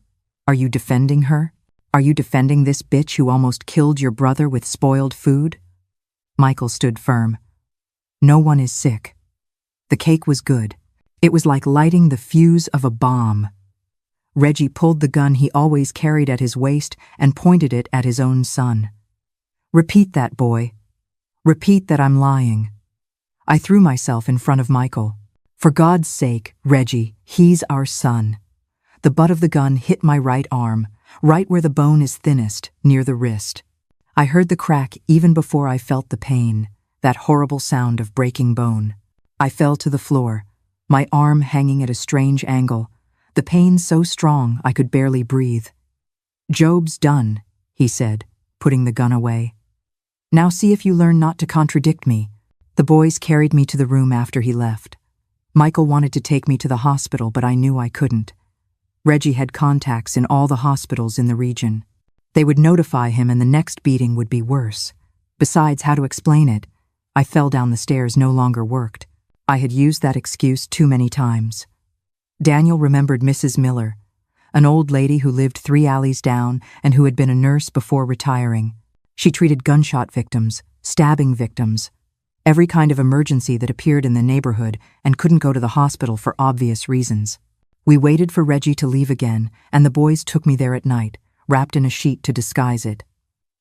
"Are you defending her? Are you defending this bitch who almost killed your brother with spoiled food?" Michael stood firm. "No one is sick. The cake was good. It was like lighting the fuse of a bomb." Reggie pulled the gun he always carried at his waist and pointed it at his own son. "Repeat that, boy. Repeat that I'm lying." I threw myself in front of Michael. "For God's sake, Reggie, he's our son." The butt of the gun hit my right arm, right where the bone is thinnest, near the wrist. I heard the crack even before I felt the pain, that horrible sound of breaking bone. I fell to the floor, my arm hanging at a strange angle, the pain so strong I could barely breathe. "Job's done," he said, putting the gun away. "Now see if you learn not to contradict me." The boys carried me to the room after he left. Michael wanted to take me to the hospital, but I knew I couldn't. Reggie had contacts in all the hospitals in the region. They would notify him and the next beating would be worse. Besides, how to explain it? I fell down the stairs no longer worked. I had used that excuse too many times. Daniel remembered Mrs. Miller, an old lady who lived 3 alleys down and who had been a nurse before retiring. She treated gunshot victims, stabbing victims, every kind of emergency that appeared in the neighborhood and couldn't go to the hospital for obvious reasons. We waited for Reggie to leave again, and the boys took me there at night, wrapped in a sheet to disguise it.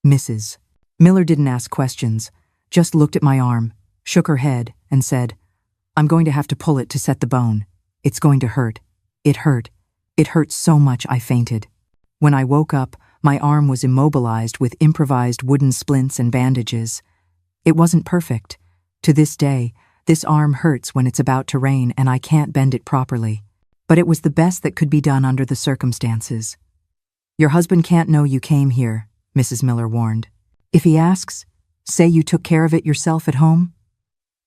Mrs. Miller didn't ask questions, just looked at my arm, shook her head, and said, "I'm going to have to pull it to set the bone. It's going to hurt." It hurt. It hurt so much I fainted. When I woke up, my arm was immobilized with improvised wooden splints and bandages. It wasn't perfect. To this day, this arm hurts when it's about to rain and I can't bend it properly. But it was the best that could be done under the circumstances. "Your husband can't know you came here," Mrs. Miller warned. "If he asks, say you took care of it yourself at home."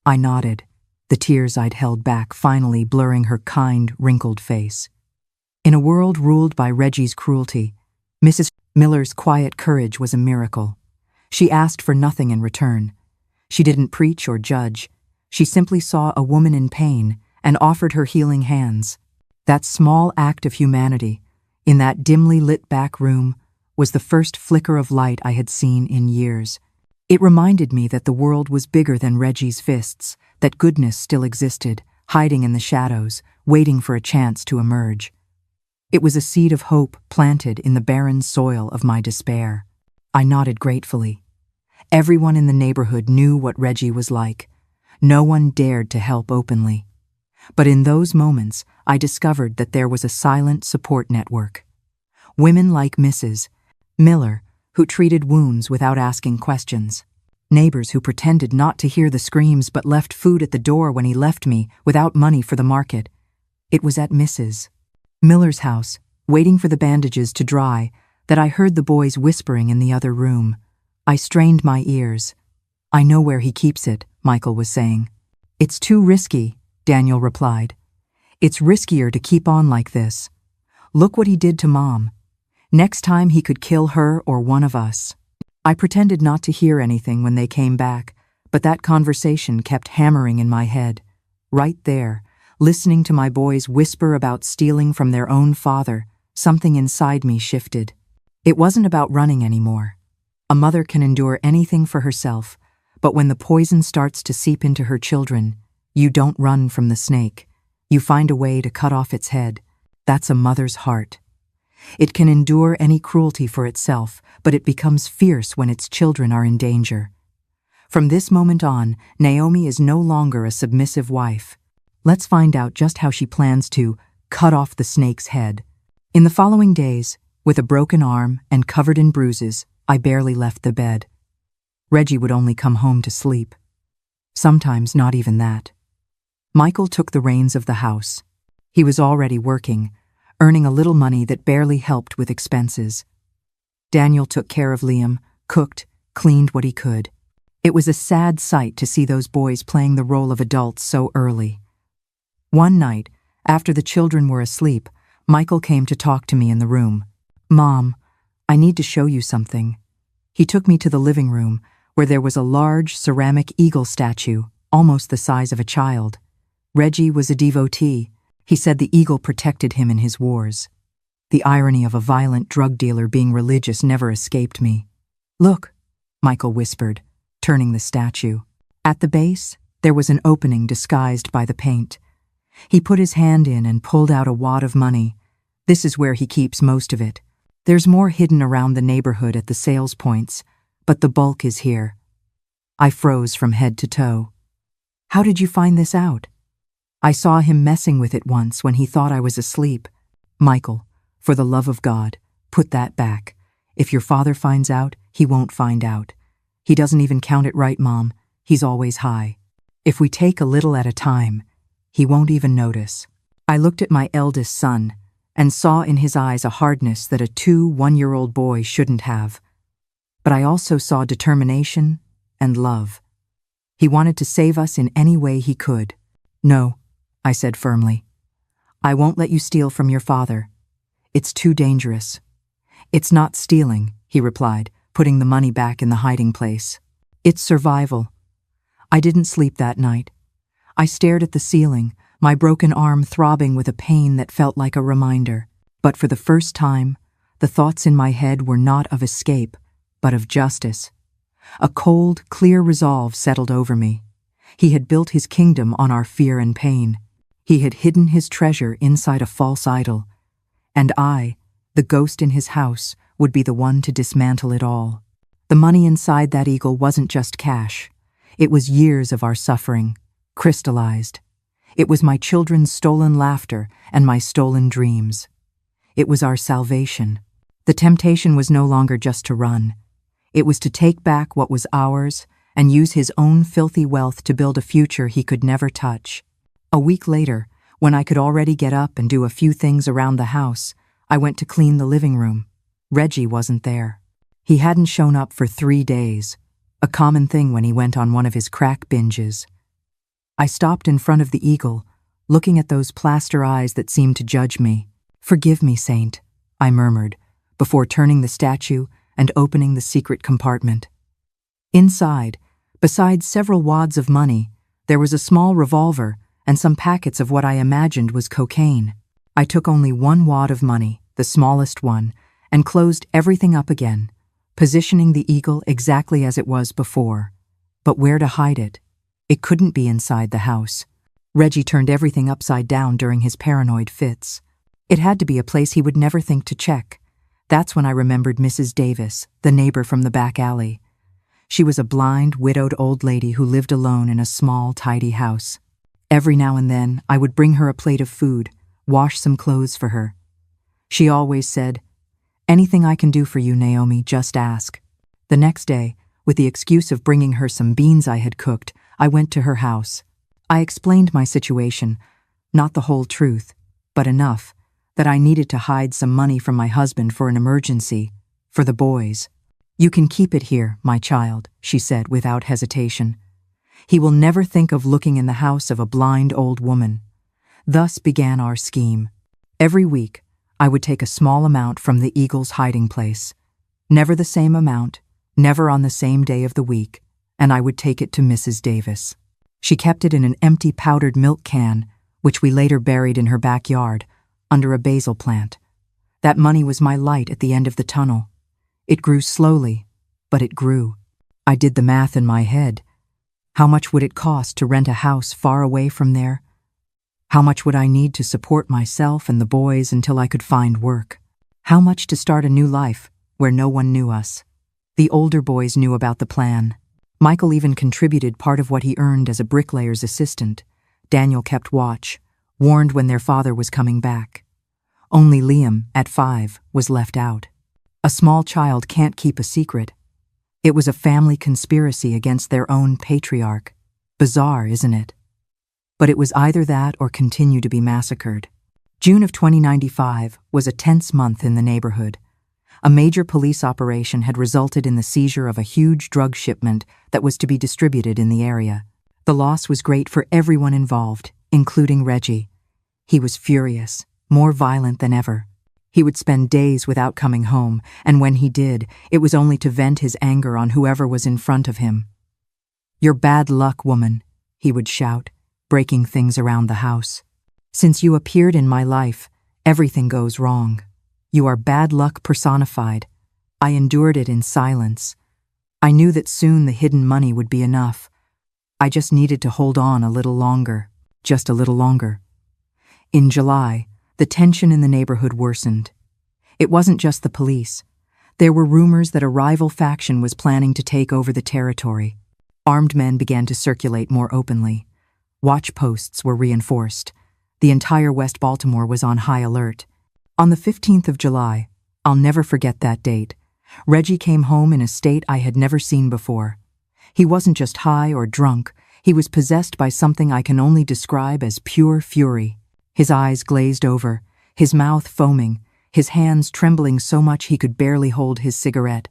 I nodded, the tears I'd held back finally blurring her kind, wrinkled face. In a world ruled by Reggie's cruelty, Mrs. Miller's quiet courage was a miracle. She asked for nothing in return. She didn't preach or judge. She simply saw a woman in pain and offered her healing hands. That small act of humanity, in that dimly lit back room, was the first flicker of light I had seen in years. It reminded me that the world was bigger than Reggie's fists, that goodness still existed, hiding in the shadows, waiting for a chance to emerge. It was a seed of hope planted in the barren soil of my despair. I nodded gratefully. Everyone in the neighborhood knew what Reggie was like. No one dared to help openly. But in those moments, I discovered that there was a silent support network. Women like Mrs. Miller, who treated wounds without asking questions. Neighbors who pretended not to hear the screams but left food at the door when he left me without money for the market. It was at Mrs. Miller's house, waiting for the bandages to dry, that I heard the boys whispering in the other room. I strained my ears. "I know where he keeps it," Michael was saying. "It's too risky," Daniel replied. "It's riskier to keep on like this. Look what he did to Mom. Next time he could kill her or one of us." I pretended not to hear anything when they came back, but that conversation kept hammering in my head. Right there, listening to my boys whisper about stealing from their own father, something inside me shifted. It wasn't about running anymore. A mother can endure anything for herself, but when the poison starts to seep into her children, you don't run from the snake. You find a way to cut off its head. That's a mother's heart. It can endure any cruelty for itself, but it becomes fierce when its children are in danger. From this moment on, Naomi is no longer a submissive wife. Let's find out just how she plans to cut off the snake's head. In the following days, with a broken arm and covered in bruises, I barely left the bed. Reggie would only come home to sleep. Sometimes not even that. Michael took the reins of the house. He was already working, earning a little money that barely helped with expenses. Daniel took care of Liam, cooked, cleaned what he could. It was a sad sight to see those boys playing the role of adults so early. One night, after the children were asleep, Michael came to talk to me in the room. "Mom, I need to show you something." He took me to the living room, where there was a large ceramic eagle statue, almost the size of a child. Reggie was a devotee. He said the eagle protected him in his wars. The irony of a violent drug dealer being religious never escaped me. "Look," Michael whispered, turning the statue. At the base, there was an opening disguised by the paint. He put his hand in and pulled out a wad of money. This is where he keeps most of it. There's more hidden around the neighborhood at the sales points, but the bulk is here. I froze from head to toe. "How did you find this out?" "I saw him messing with it once when he thought I was asleep." "Michael, for the love of God, put that back. If your father finds out, he won't find out. He doesn't even count it right, Mom. He's always high. If we take a little at a time, he won't even notice." I looked at my eldest son and saw in his eyes a hardness that a 1-year-old boy shouldn't have. But I also saw determination and love. He wanted to save us in any way he could. "No," I said firmly. "I won't let you steal from your father. It's too dangerous." "It's not stealing," he replied, putting the money back in the hiding place. "It's survival." I didn't sleep that night. I stared at the ceiling, my broken arm throbbing with a pain that felt like a reminder. But for the first time, the thoughts in my head were not of escape, but of justice. A cold, clear resolve settled over me. He had built his kingdom on our fear and pain. He had hidden his treasure inside a false idol. And I, the ghost in his house, would be the one to dismantle it all. The money inside that eagle wasn't just cash. It was years of our suffering, crystallized. It was my children's stolen laughter and my stolen dreams. It was our salvation. The temptation was no longer just to run. It was to take back what was ours and use his own filthy wealth to build a future he could never touch. A week later, when I could already get up and do a few things around the house, I went to clean the living room. Reggie wasn't there. He hadn't shown up for 3 days, a common thing when he went on one of his crack binges. I stopped in front of the eagle, looking at those plaster eyes that seemed to judge me. "Forgive me, Saint," I murmured, before turning the statue and opening the secret compartment. Inside, besides several wads of money, there was a small revolver and some packets of what I imagined was cocaine. I took only 1 wad of money, the smallest one, and closed everything up again, positioning the eagle exactly as it was before. But where to hide it? It couldn't be inside the house. Reggie turned everything upside down during his paranoid fits. It had to be a place he would never think to check. That's when I remembered Mrs. Davis, the neighbor from the back alley. She was a blind, widowed old lady who lived alone in a small, tidy house. Every now and then, I would bring her a plate of food, wash some clothes for her. She always said, "Anything I can do for you, Naomi, just ask." The next day, with the excuse of bringing her some beans I had cooked, I went to her house. I explained my situation, not the whole truth, but enough that I needed to hide some money from my husband for an emergency, for the boys. "You can keep it here, my child," she said without hesitation. "He will never think of looking in the house of a blind old woman." Thus began our scheme. Every week, I would take a small amount from the eagle's hiding place. Never the same amount, never on the same day of the week, and I would take it to Mrs. Davis. She kept it in an empty powdered milk can, which we later buried in her backyard, under a basil plant. That money was my light at the end of the tunnel. It grew slowly, but it grew. I did the math in my head. How much would it cost to rent a house far away from there? How much would I need to support myself and the boys until I could find work? How much to start a new life where no one knew us? The older boys knew about the plan. Michael even contributed part of what he earned as a bricklayer's assistant. Daniel kept watch, warned when their father was coming back. Only Liam, at 5, was left out. A small child can't keep a secret. It was a family conspiracy against their own patriarch. Bizarre, isn't it? But it was either that or continue to be massacred. June of 2095 was a tense month in the neighborhood. A major police operation had resulted in the seizure of a huge drug shipment that was to be distributed in the area. The loss was great for everyone involved, including Reggie. He was furious, more violent than ever. He would spend days without coming home, and when he did, it was only to vent his anger on whoever was in front of him. "You're bad luck, woman," he would shout, breaking things around the house. "Since you appeared in my life, everything goes wrong. You are bad luck personified." I endured it in silence. I knew that soon the hidden money would be enough. I just needed to hold on a little longer, just a little longer. In July, the tension in the neighborhood worsened. It wasn't just the police. There were rumors that a rival faction was planning to take over the territory. Armed men began to circulate more openly. Watch posts were reinforced. The entire West Baltimore was on high alert. On the 15th of July, I'll never forget that date, Reggie came home in a state I had never seen before. He wasn't just high or drunk, he was possessed by something I can only describe as pure fury. His eyes glazed over, his mouth foaming, his hands trembling so much he could barely hold his cigarette.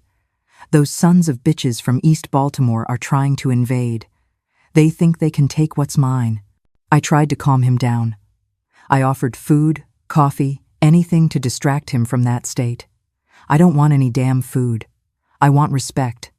Those sons of bitches from East Baltimore are trying to invade. They think they can take what's mine. I tried to calm him down. I offered food, coffee, anything to distract him from that state. I don't want any damn food. I want respect.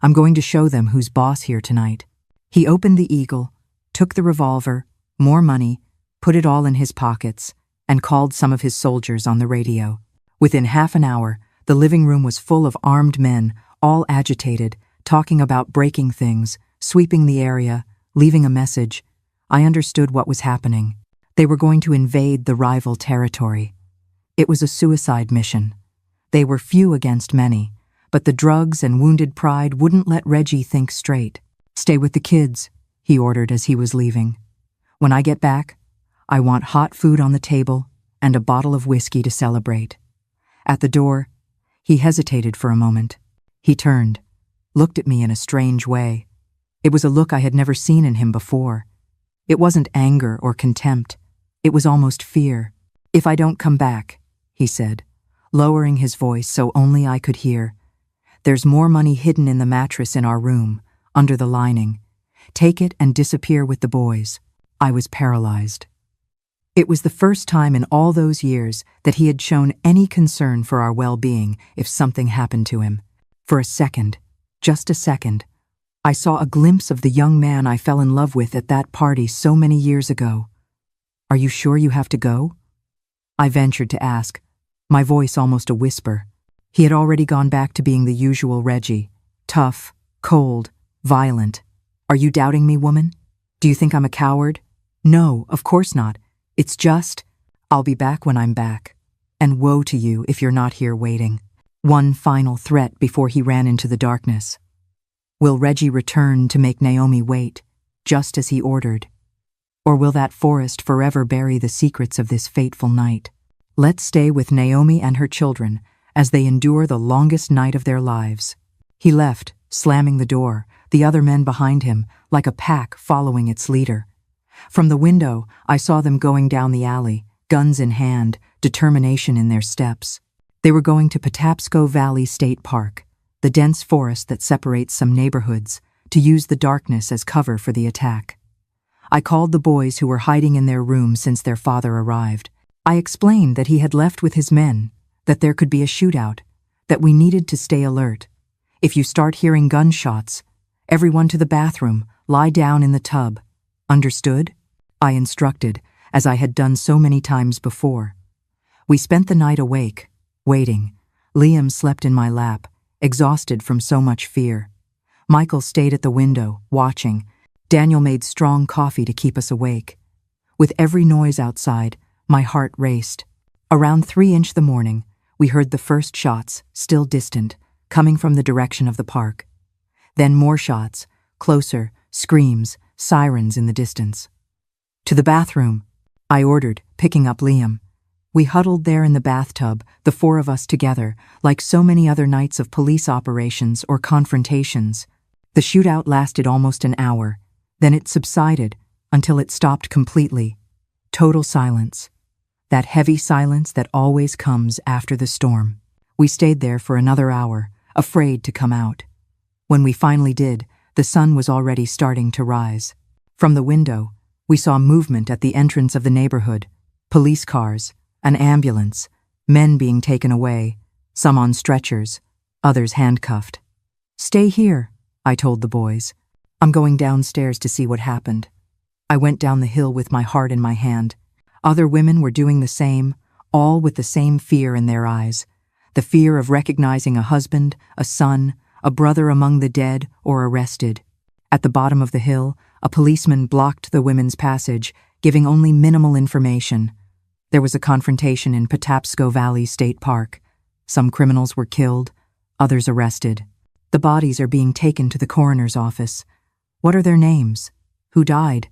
I'm going to show them who's boss here tonight. He opened the eagle, took the revolver, more money, put it all in his pockets, and called some of his soldiers on the radio. Within half an hour, the living room was full of armed men, all agitated, talking about breaking things, sweeping the area, leaving a message. I understood what was happening. They were going to invade the rival territory. It was a suicide mission. They were few against many, but the drugs and wounded pride wouldn't let Reggie think straight. "Stay with the kids," he ordered as he was leaving. "When I get back, I want hot food on the table and a bottle of whiskey to celebrate." At the door, he hesitated for a moment. He turned, looked at me in a strange way. It was a look I had never seen in him before. It wasn't anger or contempt. It was almost fear. "If I don't come back," he said, lowering his voice so only I could hear, "there's more money hidden in the mattress in our room, under the lining. Take it and disappear with the boys." I was paralyzed. It was the first time in all those years that he had shown any concern for our well-being if something happened to him. For a second, just a second, I saw a glimpse of the young man I fell in love with at that party so many years ago. "Are you sure you have to go?" I ventured to ask, my voice almost a whisper. He had already gone back to being the usual Reggie, tough, cold, violent. "Are you doubting me, woman? Do you think I'm a coward?" "No, of course not. It's just, I'll be back when I'm back. And woe to you if you're not here waiting." One final threat before he ran into the darkness. Will Reggie return to make Naomi wait, just as he ordered? Or will that forest forever bury the secrets of this fateful night? Let's stay with Naomi and her children as they endure the longest night of their lives. He left, slamming the door, the other men behind him, like a pack following its leader. From the window, I saw them going down the alley, guns in hand, determination in their steps. They were going to Patapsco Valley State Park, the dense forest that separates some neighborhoods, to use the darkness as cover for the attack. I called the boys who were hiding in their room since their father arrived. I explained that he had left with his men, that there could be a shootout, that we needed to stay alert. "If you start hearing gunshots, everyone to the bathroom, lie down in the tub. Understood?" I instructed, as I had done so many times before. We spent the night awake, waiting. Liam slept in my lap, exhausted from so much fear. Michael stayed at the window, watching. Daniel made strong coffee to keep us awake. With every noise outside, my heart raced. Around 3 the morning, we heard the first shots, still distant, coming from the direction of the park. Then more shots, closer, screams, sirens in the distance. "To the bathroom," I ordered, picking up Liam. We huddled there in the bathtub, the four of us together, like so many other nights of police operations or confrontations. The shootout lasted almost an hour. Then it subsided until it stopped completely. Total silence. That heavy silence that always comes after the storm. We stayed there for another hour, afraid to come out. When we finally did, the sun was already starting to rise. From the window, we saw movement at the entrance of the neighborhood. Police cars, an ambulance, men being taken away, some on stretchers, others handcuffed. "Stay here," I told the boys. "I'm going downstairs to see what happened." I went down the hill with my heart in my hand. Other women were doing the same, all with the same fear in their eyes. The fear of recognizing a husband, a son, a brother among the dead or arrested. At the bottom of the hill, a policeman blocked the women's passage, giving only minimal information. There was a confrontation in Patapsco Valley State Park. Some criminals were killed, others arrested. The bodies are being taken to the coroner's office. "What are their names? Who died?"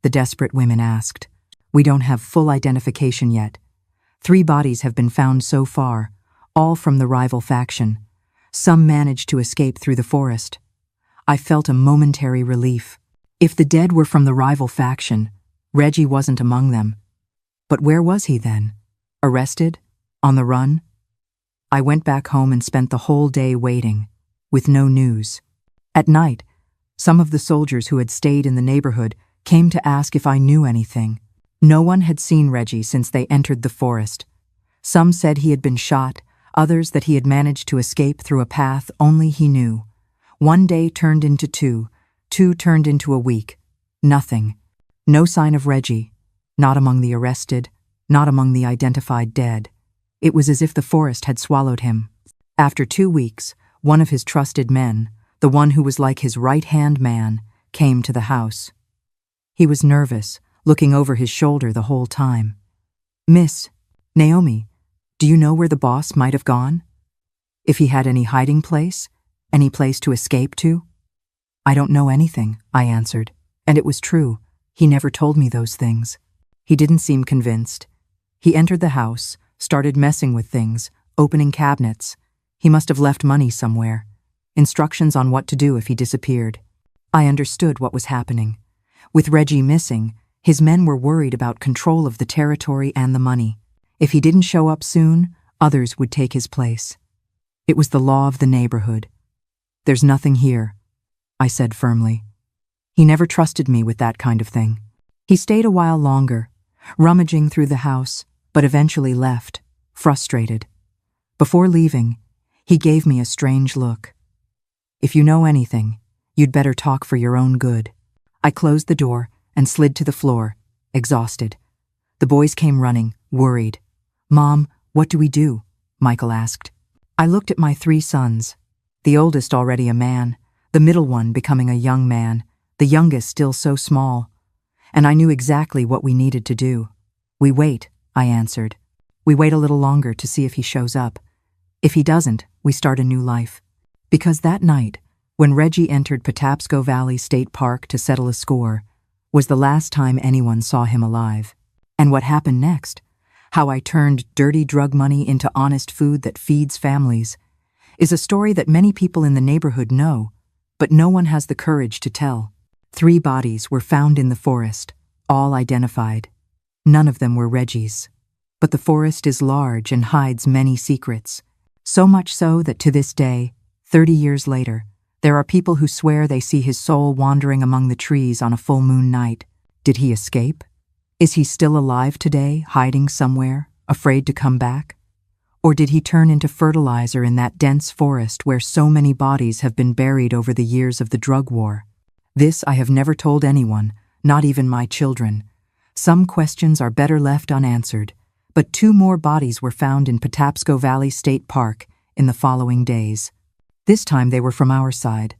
the desperate women asked. "We don't have full identification yet. 3 bodies have been found so far, all from the rival faction. Some managed to escape through the forest." I felt a momentary relief. If the dead were from the rival faction, Reggie wasn't among them. But where was he then? Arrested? On the run? I went back home and spent the whole day waiting, with no news. At night, some of the soldiers who had stayed in the neighborhood came to ask if I knew anything. No one had seen Reggie since they entered the forest. Some said he had been shot, others that he had managed to escape through a path only he knew. One day turned into 2, 2 turned into a week. Nothing. No sign of Reggie. not among the arrested, not among the identified dead. It was as if the forest had swallowed him. After 2 weeks, one of his trusted men, the one who was like his right-hand man, came to the house. He was nervous, looking over his shoulder the whole time. "Miss Naomi, do you know where the boss might have gone? If he had any hiding place, any place to escape to?" "I don't know anything," I answered, and it was true. He never told me those things. He didn't seem convinced. He entered the house, started messing with things, opening cabinets. He must have left money somewhere. Instructions on what to do if he disappeared. I understood what was happening. With Reggie missing, his men were worried about control of the territory and the money. If he didn't show up soon, others would take his place. It was the law of the neighborhood. "There's nothing here," I said firmly. He never trusted me with that kind of thing. He stayed a while longer, rummaging through the house, but eventually left, frustrated. Before leaving, he gave me a strange look. "If you know anything, you'd better talk for your own good." I closed the door and slid to the floor, exhausted. The boys came running, worried. "Mom, what do we do?" Michael asked. I looked at my 3 sons, the oldest already a man, the middle one becoming a young man, the youngest still so small, and I knew exactly what we needed to do. "We wait," I answered. "We wait a little longer to see if he shows up. If he doesn't, we start a new life." Because that night, when Reggie entered Patapsco Valley State Park to settle a score, was the last time anyone saw him alive. And what happened next, how I turned dirty drug money into honest food that feeds families, is a story that many people in the neighborhood know, but no one has the courage to tell. 3 bodies were found in the forest, all identified. None of them were Reggie's. But the forest is large and hides many secrets. So much so that to this day, 30 years later, there are people who swear they see his soul wandering among the trees on a full moon night. Did he escape? Is he still alive today, hiding somewhere, afraid to come back? Or did he turn into fertilizer in that dense forest where so many bodies have been buried over the years of the drug war? This I have never told anyone, not even my children. Some questions are better left unanswered, but 2 more bodies were found in Patapsco Valley State Park in the following days. This time they were from our side,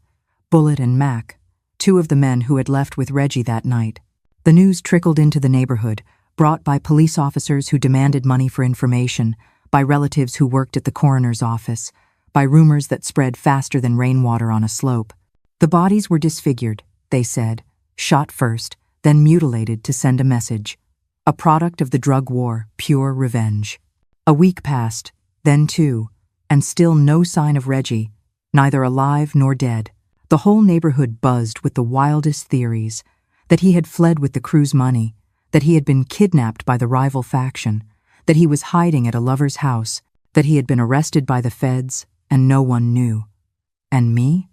Bullet and Mac, 2 of the men who had left with Reggie that night. The news trickled into the neighborhood, brought by police officers who demanded money for information, by relatives who worked at the coroner's office, by rumors that spread faster than rainwater on a slope. The bodies were disfigured, they said, shot first, then mutilated to send a message. A product of the drug war, pure revenge. A week passed, then 2, and still no sign of Reggie, neither alive nor dead. The whole neighborhood buzzed with the wildest theories, that he had fled with the crew's money, that he had been kidnapped by the rival faction, that he was hiding at a lover's house, that he had been arrested by the feds, and no one knew. And me?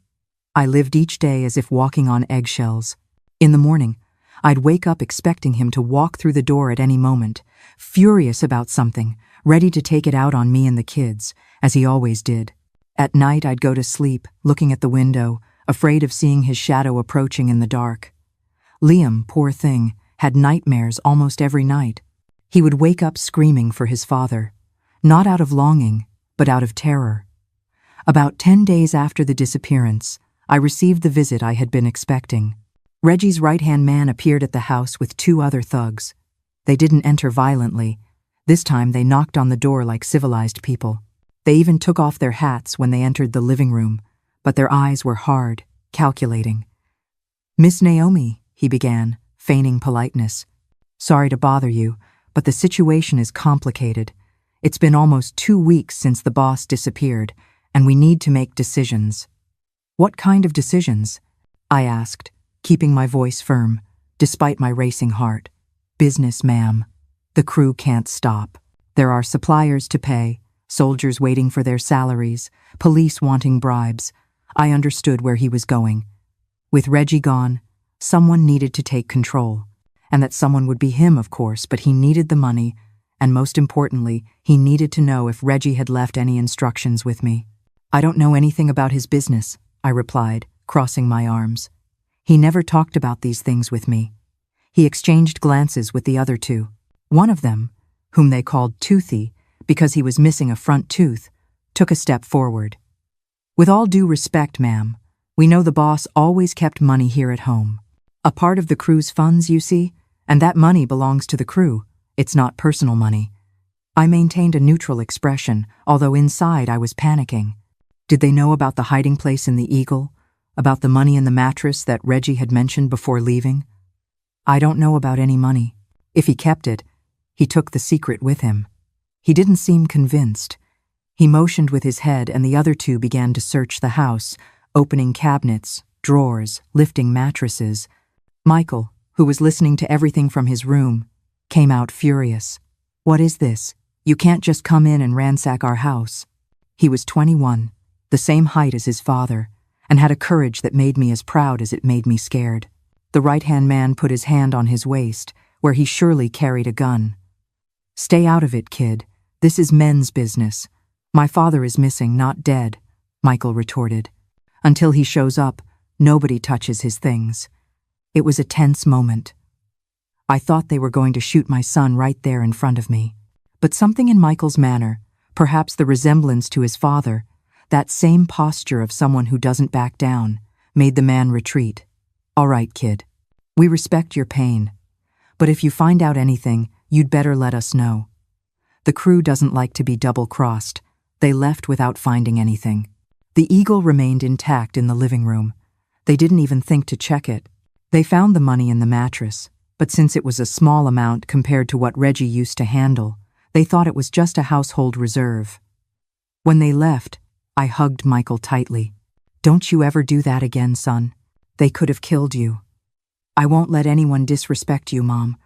I lived each day as if walking on eggshells. In the morning, I'd wake up expecting him to walk through the door at any moment, furious about something, ready to take it out on me and the kids, as he always did. At night, I'd go to sleep, looking at the window, afraid of seeing his shadow approaching in the dark. Liam, poor thing, had nightmares almost every night. He would wake up screaming for his father, not out of longing, but out of terror. About 10 days after the disappearance, I received the visit I had been expecting. Reggie's right-hand man appeared at the house with 2 other thugs. They didn't enter violently. This time they knocked on the door like civilized people. They even took off their hats when they entered the living room, but their eyes were hard, calculating. "Miss Naomi," he began, feigning politeness. "Sorry to bother you, but the situation is complicated. It's been almost 2 weeks since the boss disappeared, and we need to make decisions." "What kind of decisions?" I asked, keeping my voice firm, despite my racing heart. "Business, ma'am. The crew can't stop. There are suppliers to pay, soldiers waiting for their salaries, police wanting bribes. I understood where he was going. With Reggie gone, someone needed to take control. And that someone would be him, of course, but he needed the money, and most importantly, he needed to know if Reggie had left any instructions with me. "I don't know anything about his business," I replied, crossing my arms. "He never talked about these things with me. He exchanged glances with the other two. One of them, whom they called Toothy because he was missing a front tooth, took a step forward. "With all due respect, ma'am, we know the boss always kept money here at home. A part of the crew's funds, you see, and that money belongs to the crew. It's not personal money." I maintained a neutral expression, although inside I was panicking. Did they know about the hiding place in the Eagle? About the money in the mattress that Reggie had mentioned before leaving? "I don't know about any money. If he kept it, he took the secret with him." He didn't seem convinced. He motioned with his head, and the other two began to search the house, opening cabinets, drawers, lifting mattresses. Michael, who was listening to everything from his room, came out furious. "What is this? You can't just come in and ransack our house." He was 21, the same height as his father, and had a courage that made me as proud as it made me scared. The right-hand man put his hand on his waist, where he surely carried a gun. "Stay out of it, kid. This is men's business. My father is missing, not dead," Michael retorted. "Until he shows up, nobody touches his things." It was a tense moment. I thought they were going to shoot my son right there in front of me. But something in Michael's manner, perhaps the resemblance to his father, that same posture of someone who doesn't back down, made the man retreat. "All right, kid. We respect your pain. But if you find out anything, you'd better let us know. The crew doesn't like to be double-crossed. They left without finding anything." The Eagle remained intact in the living room. They didn't even think to check it. They found the money in the mattress, but since it was a small amount compared to what Reggie used to handle, they thought it was just a household reserve. When they left, I hugged Michael tightly. "Don't you ever do that again, son. They could have killed you." "I won't let anyone disrespect you, Mom.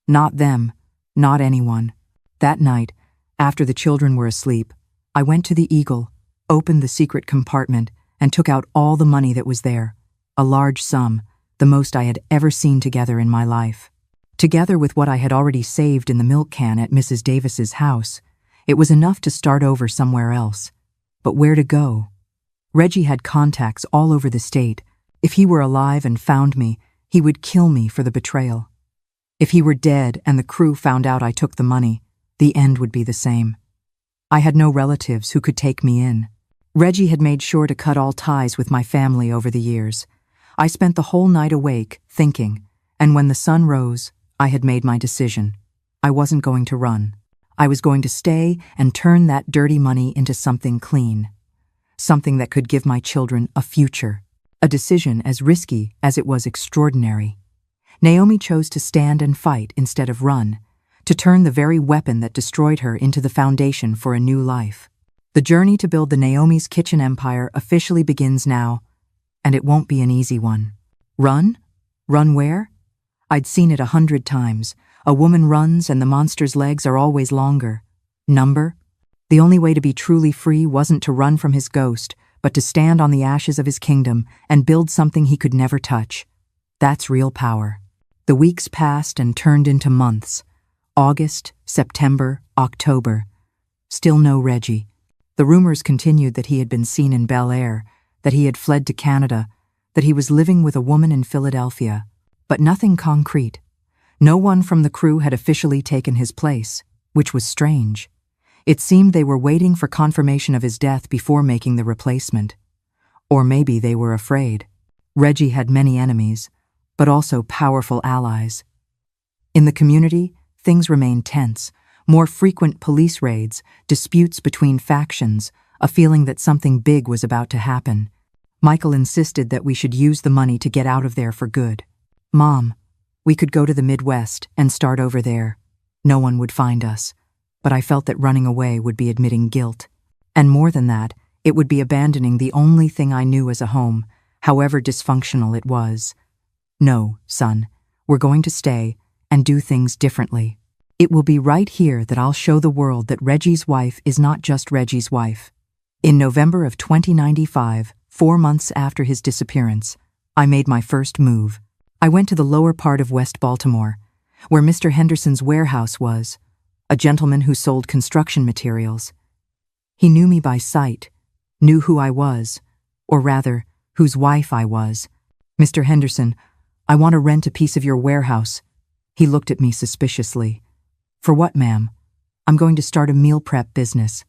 Not them, not anyone." That night, after the children were asleep, I went to the Eagle, opened the secret compartment, and took out all the money that was there. A large sum, the most I had ever seen together in my life. Together with what I had already saved in the milk can at Mrs. Davis's house, it was enough to start over somewhere else. But where to go? Reggie had contacts all over the state. If he were alive and found me, he would kill me for the betrayal. If he were dead and the crew found out I took the money, the end would be the same. I had no relatives who could take me in. Reggie had made sure to cut all ties with my family over the years. I spent the whole night awake, thinking, and when the sun rose, I had made my decision. I wasn't going to run. I was going to stay and turn that dirty money into something clean. Something that could give my children a future. A decision as risky as it was extraordinary. Naomi chose to stand and fight instead of run, to turn the very weapon that destroyed her into the foundation for a new life. The journey to build the Naomi's Kitchen empire officially begins now, and it won't be an easy one. Run? Run where? I'd seen it 100 times. A woman runs and the monster's legs are always longer. Number? The only way to be truly free wasn't to run from his ghost, but to stand on the ashes of his kingdom and build something he could never touch. That's real power. The weeks passed and turned into months. August, September, October. Still no Reggie. The rumors continued that he had been seen in Bel Air, that he had fled to Canada, that he was living with a woman in Philadelphia. But nothing concrete. No one from the crew had officially taken his place, which was strange. It seemed they were waiting for confirmation of his death before making the replacement. Or maybe they were afraid. Reggie had many enemies, but also powerful allies. In the community, things remained tense. More frequent police raids, disputes between factions, a feeling that something big was about to happen. Michael insisted that we should use the money to get out of there for good. "Mom, we could go to the Midwest and start over there. No one would find us." But I felt that running away would be admitting guilt. And more than that, it would be abandoning the only thing I knew as a home, however dysfunctional it was. "No, son, we're going to stay and do things differently. It will be right here that I'll show the world that Reggie's wife is not just Reggie's wife." In November of 2095, 4 months after his disappearance, I made my first move. I went to the lower part of West Baltimore, where Mr. Henderson's warehouse was, a gentleman who sold construction materials. He knew me by sight, knew who I was, or rather, whose wife I was. "Mr. Henderson, I want to rent a piece of your warehouse," He looked at me suspiciously. "For what, ma'am?" "I'm going to start a meal prep business.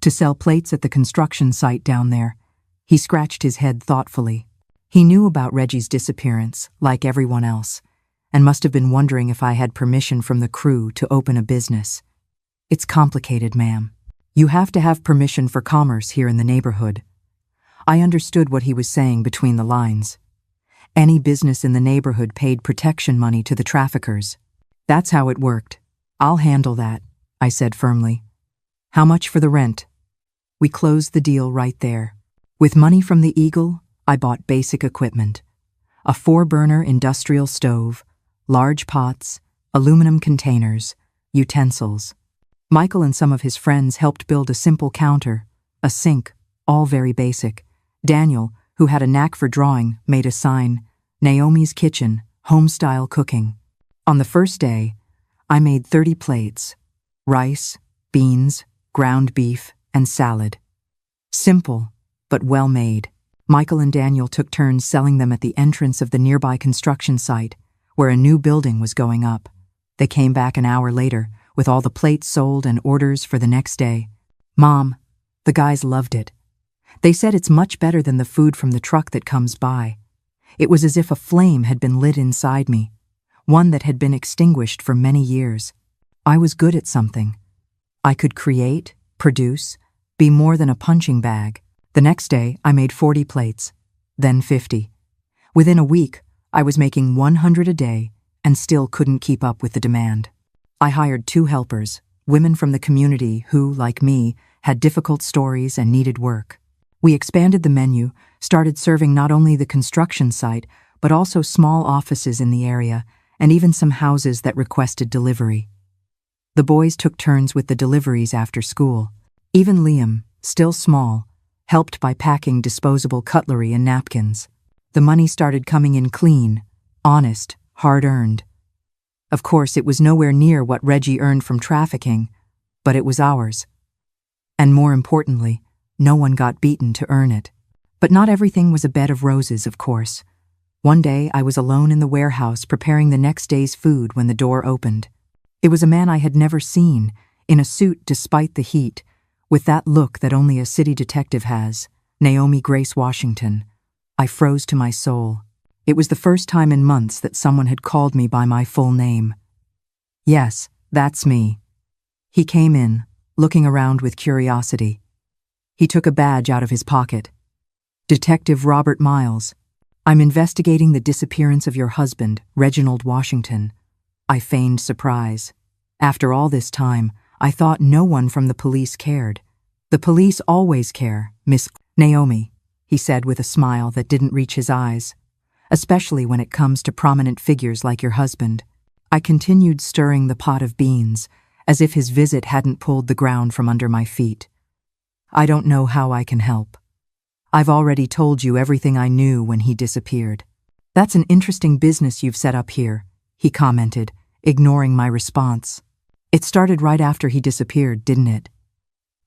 To sell plates at the construction site down there." He scratched his head thoughtfully. He knew about Reggie's disappearance, like everyone else, and must have been wondering if I had permission from the crew to open a business. "It's complicated, ma'am. You have to have permission for commerce here in the neighborhood." I understood what he was saying between the lines. Any business in the neighborhood paid protection money to the traffickers. That's how it worked. "I'll handle that," I said firmly. "How much for the rent?" We closed the deal right there. With money from the Eagle, I bought basic equipment. A 4-burner industrial stove, large pots, aluminum containers, utensils. Michael and some of his friends helped build a simple counter, a sink, all very basic. Daniel, who had a knack for drawing, made a sign, "Naomi's Kitchen, Home-Style Cooking." On the first day, I made 30 plates, rice, beans, ground beef, and salad. Simple, but well made. Michael and Daniel took turns selling them at the entrance of the nearby construction site, where a new building was going up. They came back an hour later, with all the plates sold and orders for the next day. "Mom, the guys loved it. They said it's much better than the food from the truck that comes by." It was as if a flame had been lit inside me, one that had been extinguished for many years. I was good at something. I could create, produce, be more than a punching bag. The next day, I made 40 plates, then 50. Within a week, I was making 100 a day and still couldn't keep up with the demand. I hired 2 helpers, women from the community who, like me, had difficult stories and needed work. We expanded the menu, started serving not only the construction site, but also small offices in the area and even some houses that requested delivery. The boys took turns with the deliveries after school. Even Liam, still small, helped by packing disposable cutlery and napkins. The money started coming in clean, honest, hard-earned. Of course, it was nowhere near what Reggie earned from trafficking, but it was ours. And more importantly, no one got beaten to earn it. But not everything was a bed of roses, of course. One day, I was alone in the warehouse preparing the next day's food when the door opened. It was a man I had never seen, in a suit despite the heat, with that look that only a city detective has, Naomi Grace Washington. I froze to my soul. It was the first time in months that someone had called me by my full name. "Yes, that's me." He came in, looking around with curiosity. He took a badge out of his pocket. "Detective Robert Miles. I'm investigating the disappearance of your husband, Reginald Washington." I feigned surprise. After all this time, I thought no one from the police cared. "The police always care, Miss Naomi," he said with a smile that didn't reach his eyes, "especially when it comes to prominent figures like your husband." I continued stirring the pot of beans, as if his visit hadn't pulled the ground from under my feet. "I don't know how I can help. I've already told you everything I knew when he disappeared." "That's an interesting business you've set up here," he commented, ignoring my response. "It started right after he disappeared, didn't it?"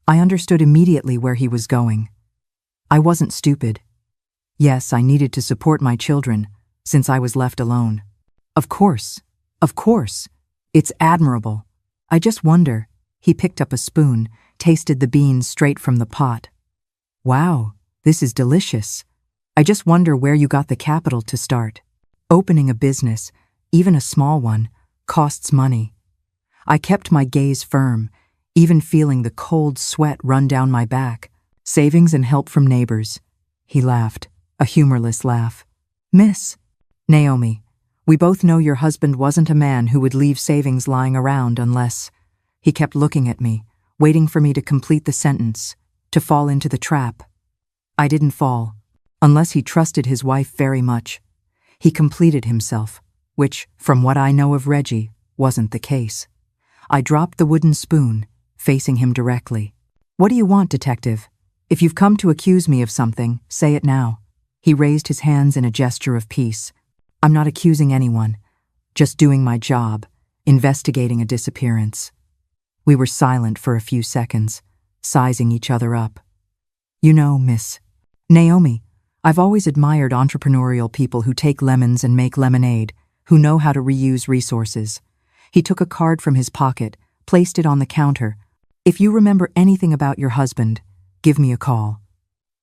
I understood immediately where he was going. I wasn't stupid. Yes, I needed to support my children, since I was left alone. Of course. It's admirable. I just wonder." He picked up a spoon, tasted the beans straight from the pot. "Wow, this is delicious. I just wonder where you got the capital to start. Opening a business, even a small one, costs money." I kept my gaze firm, even feeling the cold sweat run down my back. "Savings and help from neighbors." He laughed, a humorless laugh. "Miss Naomi, we both know your husband wasn't a man who would leave savings lying around unless—" He kept looking at me, waiting for me to complete the sentence, to fall into the trap. I didn't fall, unless he trusted his wife very much. He completed himself, which, from what I know of Reggie, wasn't the case. I dropped the wooden spoon, facing him directly. "What do you want, detective? If you've come to accuse me of something, say it now." He raised his hands in a gesture of peace. "I'm not accusing anyone, just doing my job, investigating a disappearance." We were silent for a few seconds, sizing each other up. "You know, Miss Naomi, I've always admired entrepreneurial people who take lemons and make lemonade, who know how to reuse resources. He took a card from his pocket, placed it on the counter. "If you remember anything about your husband, give me a call.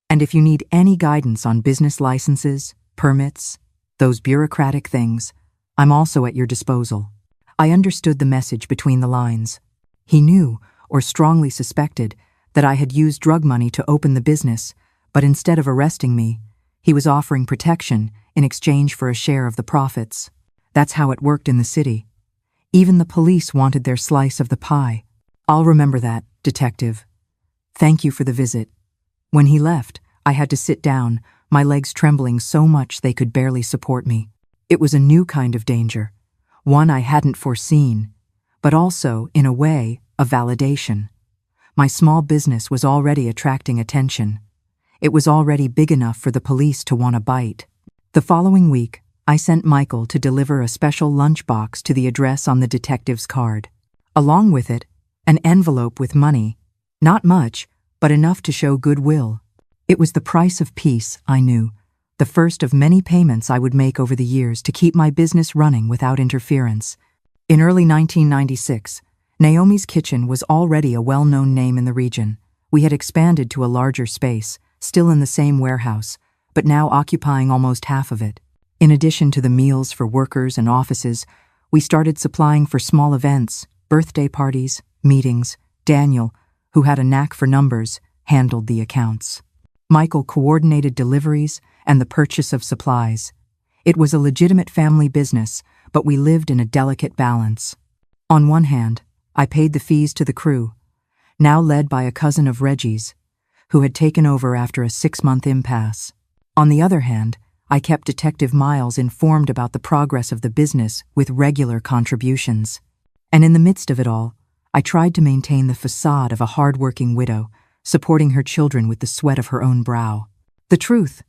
And if you need any guidance on business licenses, permits, those bureaucratic things, I'm also at your disposal." I understood the message between the lines. He knew, or strongly suspected, that I had used drug money to open the business, but instead of arresting me, he was offering protection in exchange for a share of the profits. That's how it worked in the city. Even the police wanted their slice of the pie. "I'll remember that, detective. Thank you for the visit." When he left, I had to sit down, my legs trembling so much they could barely support me. It was a new kind of danger, one I hadn't foreseen, but also, in a way, a validation. My small business was already attracting attention. It was already big enough for the police to want a bite. The following week, I sent Michael to deliver a special lunchbox to the address on the detective's card. Along with it, an envelope with money. Not much, but enough to show goodwill. It was the price of peace, I knew, the first of many payments I would make over the years to keep my business running without interference. In early 1996, Naomi's Kitchen was already a well-known name in the region. We had expanded to a larger space, still in the same warehouse, but now occupying almost half of it. In addition to the meals for workers and offices, we started supplying for small events, birthday parties, meetings. Daniel, who had a knack for numbers, handled the accounts. Michael coordinated deliveries and the purchase of supplies. It was a legitimate family business, but we lived in a delicate balance. On one hand, I paid the fees to the crew, now led by a cousin of Reggie's, who had taken over after a 6-month impasse. On the other hand, I kept Detective Miles informed about the progress of the business with regular contributions. And in the midst of it all, I tried to maintain the facade of a hard-working widow, supporting her children with the sweat of her own brow. The truth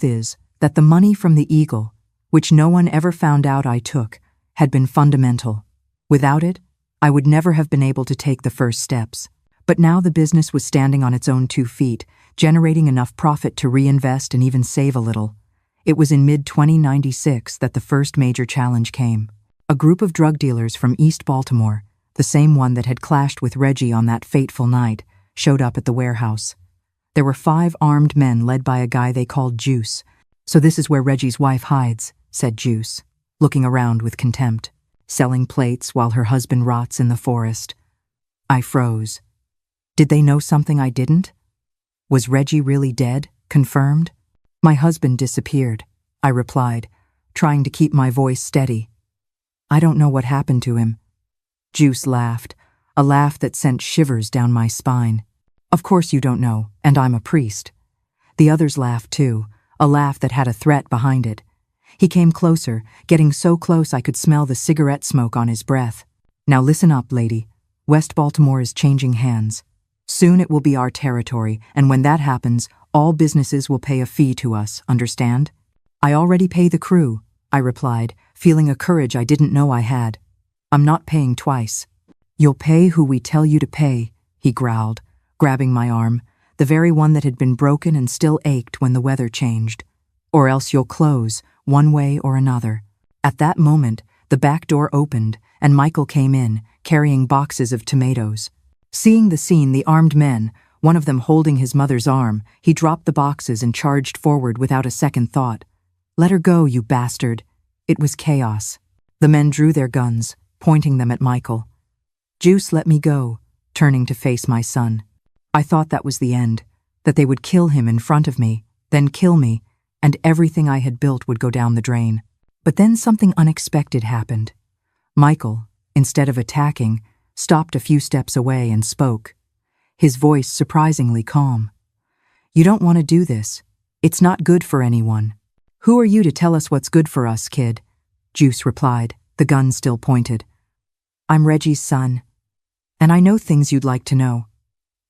is that the money from the Eagle, which no one ever found out I took, had been fundamental. Without it, I would never have been able to take the first steps. But now the business was standing on its own 2 feet, generating enough profit to reinvest and even save a little. It was in mid-2096 that the first major challenge came. A group of drug dealers from East Baltimore, the same one that had clashed with Reggie on that fateful night, showed up at the warehouse. There were 5 armed men led by a guy they called Juice. "So this is where Reggie's wife hides," said Juice, looking around with contempt, selling plates while her husband rots in the forest. I froze. Did they know something I didn't? Was Reggie really dead, confirmed? "My husband disappeared," I replied, trying to keep my voice steady. "I don't know what happened to him." Juice laughed, a laugh that sent shivers down my spine. "Of course you don't know, and I'm a priest." The others laughed too, a laugh that had a threat behind it. He came closer, getting so close I could smell the cigarette smoke on his breath. "Now listen up, lady. West Baltimore is changing hands. Soon it will be our territory, and when that happens, all businesses will pay a fee to us, understand?" "I already pay the crew," I replied, feeling a courage I didn't know I had. "I'm not paying twice." "You'll pay who we tell you to pay," he growled, grabbing my arm, the very one that had been broken and still ached when the weather changed. "Or else you'll close, one way or another." At that moment, the back door opened, and Michael came in, carrying boxes of tomatoes. Seeing the scene, the armed men, one of them holding his mother's arm, he dropped the boxes and charged forward without a second thought. "Let her go, you bastard." It was chaos. The men drew their guns, pointing them at Michael. Juice let me go, turning to face my son. I thought that was the end, that they would kill him in front of me, then kill me, and everything I had built would go down the drain. But then something unexpected happened. Michael, instead of attacking, stopped a few steps away and spoke, his voice surprisingly calm. "You don't want to do this. It's not good for anyone." "Who are you to tell us what's good for us, kid?" Juice replied, the gun still pointed. "I'm Reggie's son, and I know things you'd like to know."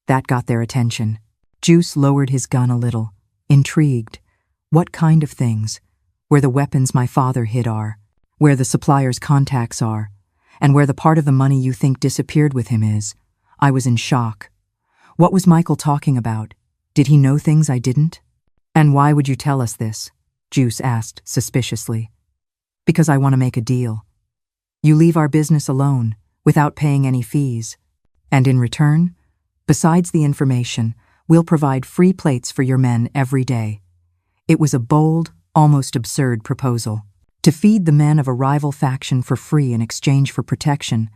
That got their attention. Juice lowered his gun a little, intrigued. "What kind of things?" "Where the weapons my father hid are, where the supplier's contacts are, and where the part of the money you think disappeared with him is." I was in shock. What was Michael talking about? Did he know things I didn't? "And why would you tell us this?" Juice asked suspiciously. "Because I want to make a deal." You leave our business alone, without paying any fees. And in return, besides the information, we'll provide free plates for your men every day. It was a bold, almost absurd proposal. To feed the men of a rival faction for free in exchange for protection,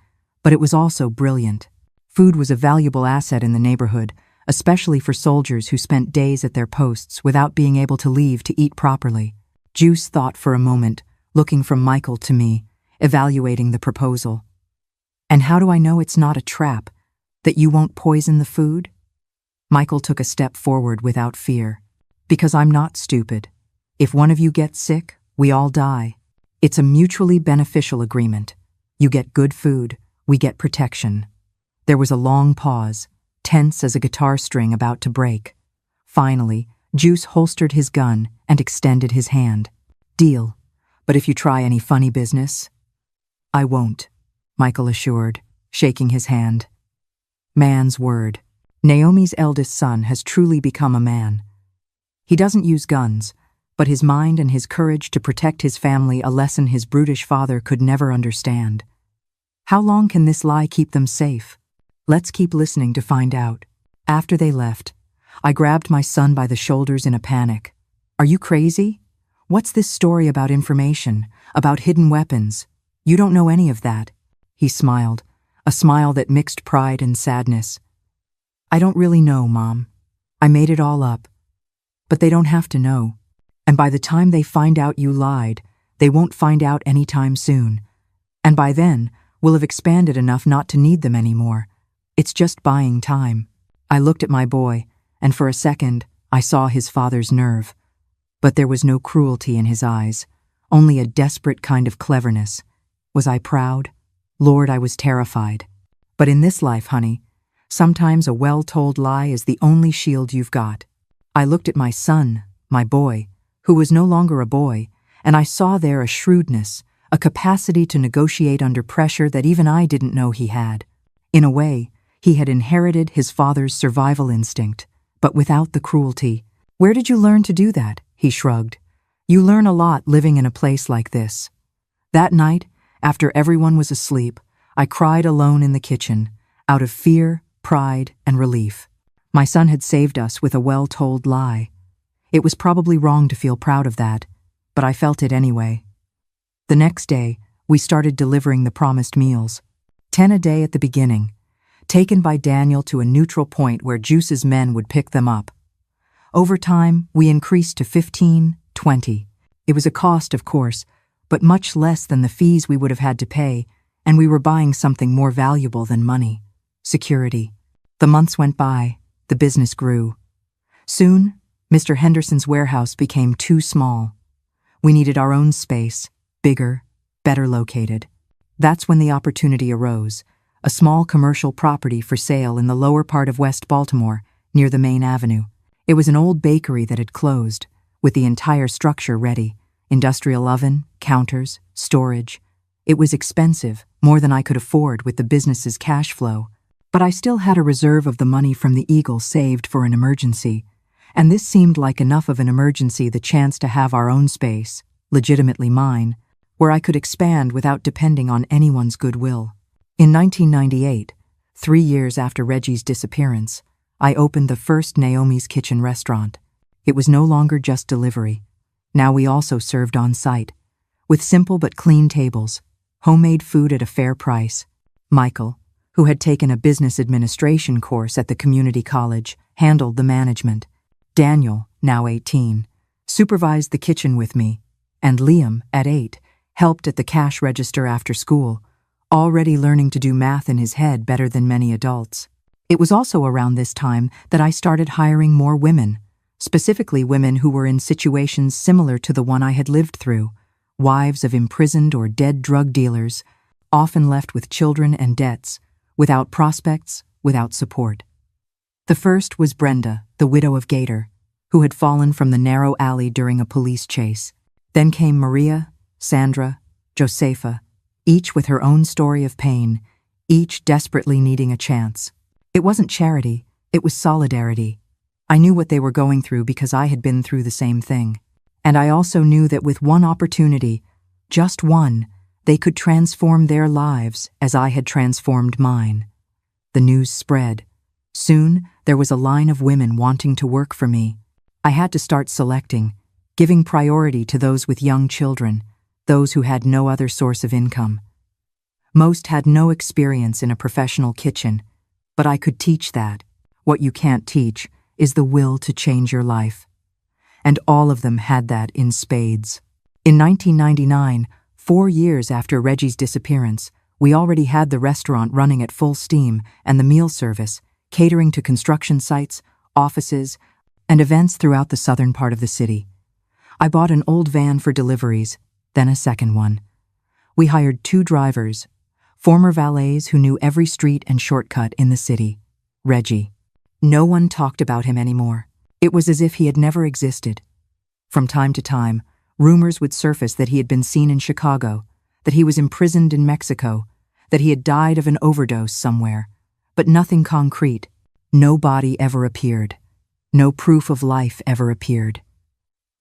but it was also brilliant. Food was a valuable asset in the neighborhood, especially for soldiers who spent days at their posts without being able to leave to eat properly. Juice thought for a moment, looking from Michael to me, evaluating the proposal. And how do I know it's not a trap, that you won't poison the food? Michael took a step forward without fear. Because I'm not stupid. If one of you gets sick, we all die. It's a mutually beneficial agreement. You get good food, we get protection. There was a long pause, tense as a guitar string about to break. Finally, Juice holstered his gun and extended his hand. Deal. But if you try any funny business? I won't, Michael assured, shaking his hand. Man's word. Naomi's eldest son has truly become a man. He doesn't use guns, but his mind and his courage to protect his family, a lesson his brutish father could never understand. How long can this lie keep them safe? Let's keep listening to find out. After they left, I grabbed my son by the shoulders in a panic. Are you crazy? What's this story about information, about hidden weapons? You don't know any of that. He smiled, a smile that mixed pride and sadness. I don't really know, Mom. I made it all up. But they don't have to know. And by the time they find out you lied, they won't find out anytime soon. And by then, we'll have expanded enough not to need them anymore. It's just buying time. I looked at my boy, and for a second, I saw his father's nerve. But there was no cruelty in his eyes, only a desperate kind of cleverness. Was I proud? Lord, I was terrified. But in this life, honey, sometimes a well-told lie is the only shield you've got. I looked at my son, my boy, who was no longer a boy, and I saw there a shrewdness, a capacity to negotiate under pressure that even I didn't know he had. In a way, he had inherited his father's survival instinct, but without the cruelty. Where did you learn to do that? He shrugged. You learn a lot living in a place like this. That night, after everyone was asleep, I cried alone in the kitchen, out of fear, pride, and relief. My son had saved us with a well-told lie. It was probably wrong to feel proud of that, but I felt it anyway. The next day, we started delivering the promised meals. 10 a day at the beginning, taken by Daniel to a neutral point where Juice's men would pick them up. Over time, we increased to 15, 20. It was a cost, of course, but much less than the fees we would have had to pay, and we were buying something more valuable than money: security. The months went by, the business grew. Soon, Mr. Henderson's warehouse became too small. We needed our own space, bigger, better located. That's when the opportunity arose, a small commercial property for sale in the lower part of West Baltimore, near the main avenue. It was an old bakery that had closed, with the entire structure ready: industrial oven, counters, storage. It was expensive, more than I could afford with the business's cash flow. But I still had a reserve of the money from the Eagle saved for an emergency, and this seemed like enough of an emergency, the chance to have our own space, legitimately mine, where I could expand without depending on anyone's goodwill. In 1998, 3 years after Reggie's disappearance, I opened the first Naomi's Kitchen restaurant. It was no longer just delivery. Now we also served on site, with simple but clean tables, homemade food at a fair price. Michael, who had taken a business administration course at the community college, handled the management. Daniel, now 18, supervised the kitchen with me, and Liam, at 8, helped at the cash register after school, already learning to do math in his head better than many adults. It was also around this time that I started hiring more women, specifically women who were in situations similar to the one I had lived through, wives of imprisoned or dead drug dealers, often left with children and debts, without prospects, without support. The first was Brenda, the widow of Gator, who had fallen from the narrow alley during a police chase. Then came Maria, Sandra, Josepha, each with her own story of pain, each desperately needing a chance. It wasn't charity, it was solidarity. I knew what they were going through because I had been through the same thing. And I also knew that with one opportunity, just one, They could transform their lives as I had transformed mine. The news spread. Soon, there was a line of women wanting to work for me. I had to start selecting, giving priority to those with young children, those who had no other source of income. Most had no experience in a professional kitchen, but I could teach that. What you can't teach is the will to change your life. And all of them had that in spades. In 1999, 4 years after Reggie's disappearance, we already had the restaurant running at full steam and the meal service, catering to construction sites, offices, and events throughout the southern part of the city. I bought an old van for deliveries, then a second one. We hired 2 drivers, former valets who knew every street and shortcut in the city. Reggie. No one talked about him anymore. It was as if he had never existed. From time to time, rumors would surface that he had been seen in Chicago, that he was imprisoned in Mexico, that he had died of an overdose somewhere, but nothing concrete. No body ever appeared. No proof of life ever appeared.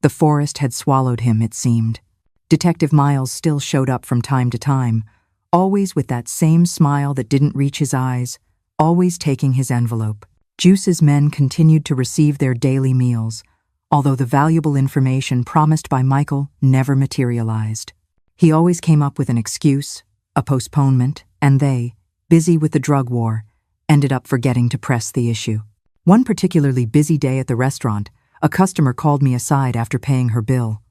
The forest had swallowed him, it seemed. Detective Miles still showed up from time to time, always with that same smile that didn't reach his eyes, always taking his envelope. Juice's men continued to receive their daily meals, although the valuable information promised by Michael never materialized. He always came up with an excuse, a postponement, and they, busy with the drug war, ended up forgetting to press the issue. One particularly busy day at the restaurant, a customer called me aside after paying her bill.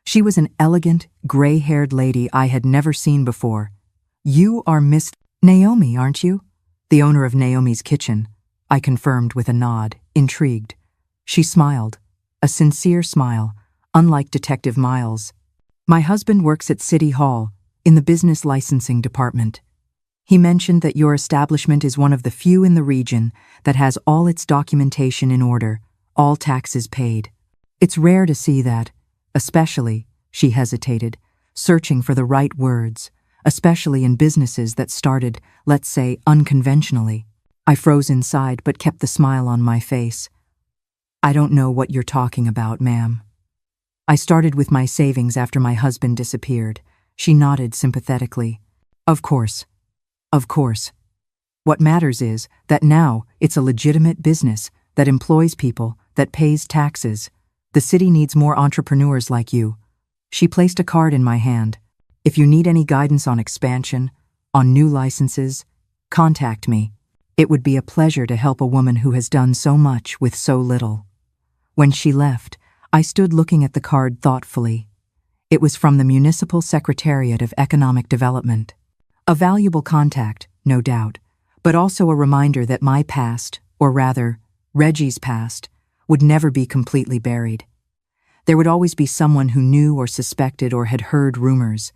She was an elegant, gray-haired lady I had never seen before. "You are Miss Naomi, aren't you?" The owner of Naomi's Kitchen, I confirmed with a nod, intrigued. She smiled, a sincere smile, unlike Detective Miles. "My husband works at City Hall, in the business licensing department. He mentioned that your establishment is one of the few in the region that has all its documentation in order, all taxes paid. It's rare to see that, especially," she hesitated, searching for the right words, especially in businesses that started, let's say, unconventionally. I froze inside but kept the smile on my face. "I don't know what you're talking about, ma'am." "I started with my savings after my husband disappeared." She nodded sympathetically. Of course. What matters is that now it's a legitimate business that employs people, that pays taxes. The city needs more entrepreneurs like you." She placed a card in my hand. "If you need any guidance on expansion, on new licenses, contact me. It would be a pleasure to help a woman who has done so much with so little." When she left, I stood looking at the card thoughtfully. It was from the Municipal Secretariat of Economic Development. A valuable contact, no doubt, but also a reminder that my past, or rather, Reggie's past, would never be completely buried. There would always be someone who knew or suspected or had heard rumors.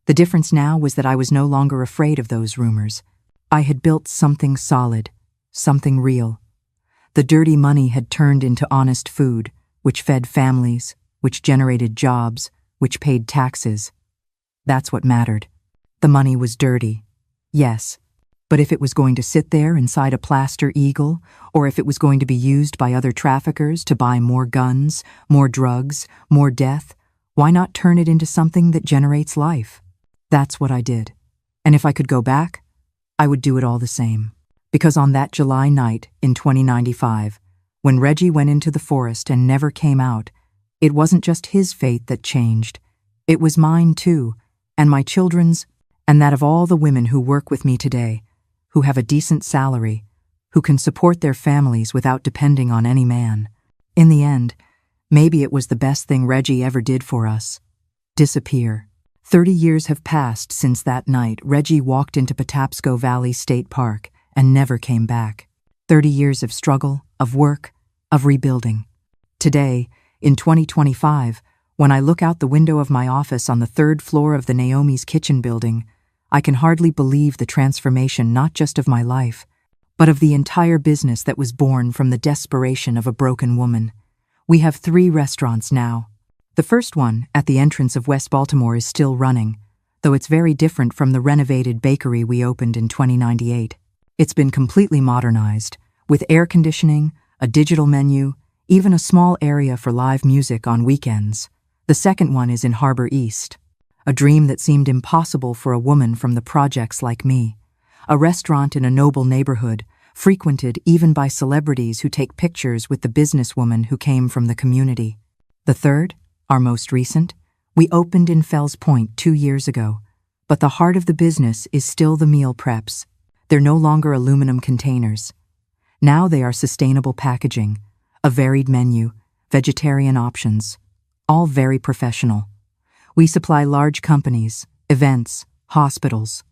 The difference now was that I was no longer afraid of those rumors. I had built something solid, something real. The dirty money had turned into honest food, which fed families, which generated jobs, which paid taxes. That's what mattered. The money was dirty, yes, but if it was going to sit there inside a plaster eagle, or if it was going to be used by other traffickers to buy more guns, more drugs, more death, why not turn it into something that generates life? That's what I did. And if I could go back, I would do it all the same. Because on that July night in 2095, when Reggie went into the forest and never came out, it wasn't just his fate that changed. It was mine too, and my children's, and that of all the women who work with me today, who have a decent salary, who can support their families without depending on any man. In the end, maybe it was the best thing Reggie ever did for us. Disappear. 30 years have passed since that night Reggie walked into Patapsco Valley State Park and never came back. 30 years of struggle, of work, of rebuilding. Today, in 2025, when I look out the window of my office on the 3rd floor of the Naomi's Kitchen building, I can hardly believe the transformation not just of my life, but of the entire business that was born from the desperation of a broken woman. We have 3 restaurants now. The first one, at the entrance of West Baltimore, is still running, though it's very different from the renovated bakery we opened in 2098. It's been completely modernized, with air conditioning, a digital menu, even a small area for live music on weekends. The second one is in Harbor East. a dream that seemed impossible for a woman from the projects like me. A restaurant in a noble neighborhood, frequented even by celebrities who take pictures with the businesswoman who came from the community. The third, our most recent, we opened in Fells Point 2 years ago, but the heart of the business is still the meal preps. They're no longer aluminum containers. Now they are sustainable packaging, a varied menu, vegetarian options, all very professional. We supply large companies, events, hospitals.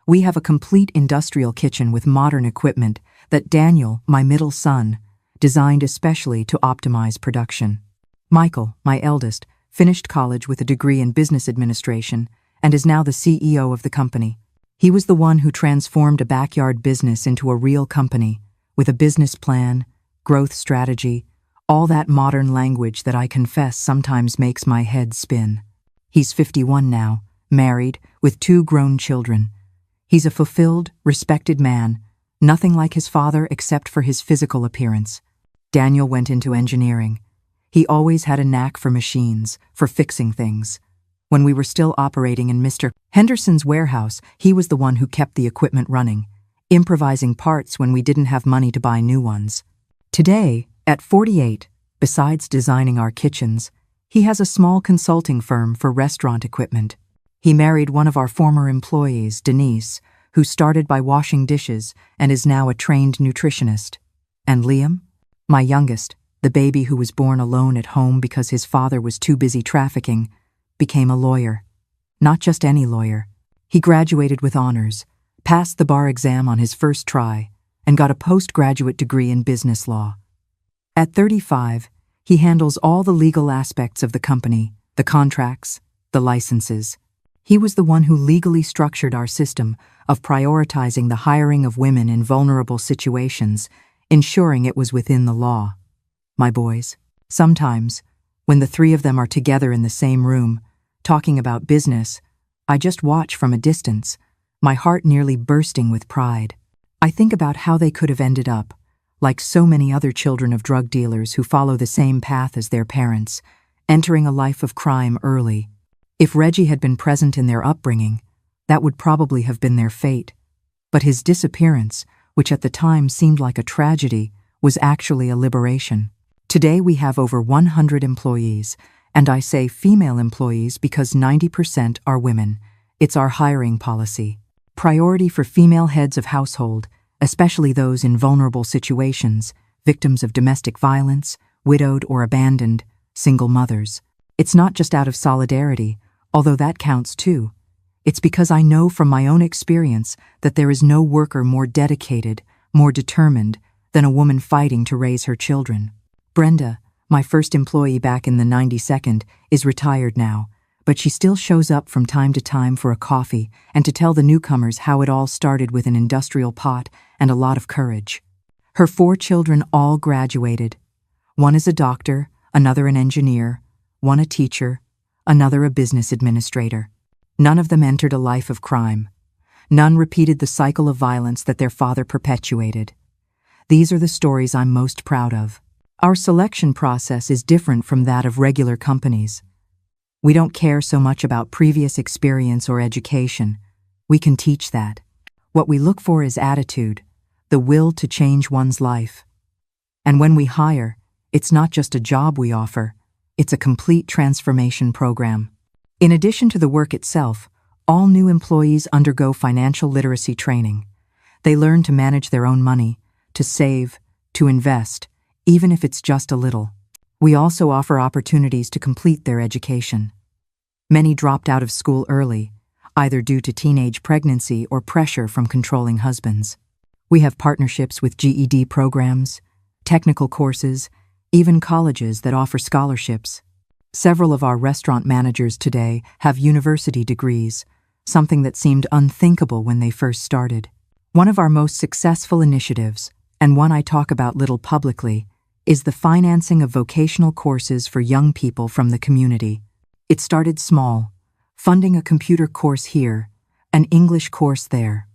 We have a complete industrial kitchen with modern equipment that Daniel, my middle son, designed especially to optimize production. Michael, my eldest, finished college with a degree in business administration and is now the CEO of the company. He was the one who transformed a backyard business into a real company, with a business plan, growth strategy, all that modern language that I confess sometimes makes my head spin. He's 51 now, married, with 2 grown children. He's a fulfilled, respected man, nothing like his father except for his physical appearance. Daniel went into engineering. He always had a knack for machines, for fixing things. When we were still operating in Mr. Henderson's warehouse, he was the one who kept the equipment running, improvising parts when we didn't have money to buy new ones. Today, at 48, besides designing our kitchens, he has a small consulting firm for restaurant equipment. He married one of our former employees, Denise, who started by washing dishes and is now a trained nutritionist. And Liam, my youngest, the baby who was born alone at home because his father was too busy trafficking, became a lawyer. Not just any lawyer. He graduated with honors, passed the bar exam on his first try, and got a postgraduate degree in business law. At 35, he handles all the legal aspects of the company, the contracts, the licenses. He was the one who legally structured our system of prioritizing the hiring of women in vulnerable situations, ensuring it was within the law. My boys, sometimes, when the 3 of them are together in the same room, talking about business, I just watch from a distance, my heart nearly bursting with pride. I think about how they could have ended up, like so many other children of drug dealers who follow the same path as their parents, entering a life of crime early. If Reggie had been present in their upbringing, that would probably have been their fate. But his disappearance, which at the time seemed like a tragedy, was actually a liberation. Today we have over 100 employees, and I say female employees because 90% are women. It's our hiring policy. Priority for female heads of household, especially those in vulnerable situations, victims of domestic violence, widowed or abandoned, single mothers. It's not just out of solidarity, although that counts too. It's because I know from my own experience that there is no worker more dedicated, more determined, than a woman fighting to raise her children. Brenda, my first employee back in the 92nd, is retired now, but she still shows up from time to time for a coffee and to tell the newcomers how it all started with an industrial pot and a lot of courage. Her 4 children all graduated. One is a doctor, another an engineer, one a teacher, another a business administrator. None of them entered a life of crime. None repeated the cycle of violence that their father perpetuated. These are the stories I'm most proud of. Our selection process is different from that of regular companies. We don't care so much about previous experience or education. We can teach that. What we look for is attitude, the will to change one's life. And when we hire, it's not just a job we offer, it's a complete transformation program. In addition to the work itself, all new employees undergo financial literacy training. They learn to manage their own money, to save, to invest, even if it's just a little. We also offer opportunities to complete their education. Many dropped out of school early, either due to teenage pregnancy or pressure from controlling husbands. We have partnerships with GED programs, technical courses, even colleges that offer scholarships. Several of our restaurant managers today have university degrees, something that seemed unthinkable when they first started. One of our most successful initiatives, and one I talk about little publicly, is the financing of vocational courses for young people from the community. It started small, funding a computer course here, an English course there.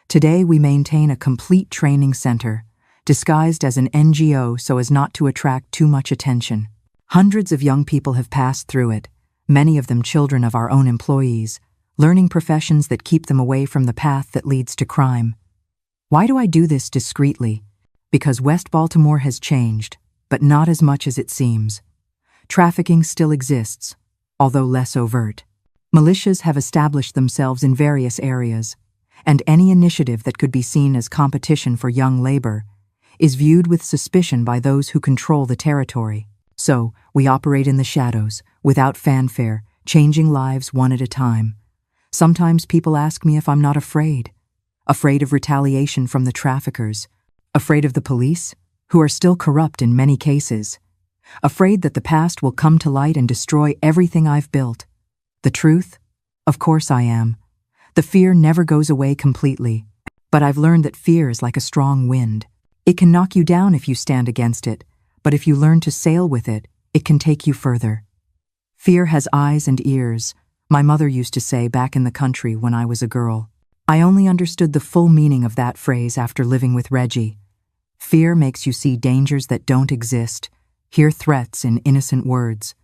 Today we maintain a complete training center, disguised as an NGO so as not to attract too much attention. Hundreds of young people have passed through it, many of them children of our own employees, learning professions that keep them away from the path that leads to crime. Why do I do this discreetly? Because West Baltimore has changed, but not as much as it seems. Trafficking still exists, although less overt. Militias have established themselves in various areas, and any initiative that could be seen as competition for young labor is viewed with suspicion by those who control the territory. So, we operate in the shadows, without fanfare, changing lives one at a time. Sometimes people ask me if I'm not afraid. Afraid of retaliation from the traffickers. Afraid of the police, who are still corrupt in many cases. Afraid that the past will come to light and destroy everything I've built. The truth? Of course I am. The fear never goes away completely, but I've learned that fear is like a strong wind. It can knock you down if you stand against it, but if you learn to sail with it, it can take you further. Fear has eyes and ears, my mother used to say back in the country when I was a girl. I only understood the full meaning of that phrase after living with Reggie. Fear makes you see dangers that don't exist, hear threats in innocent words.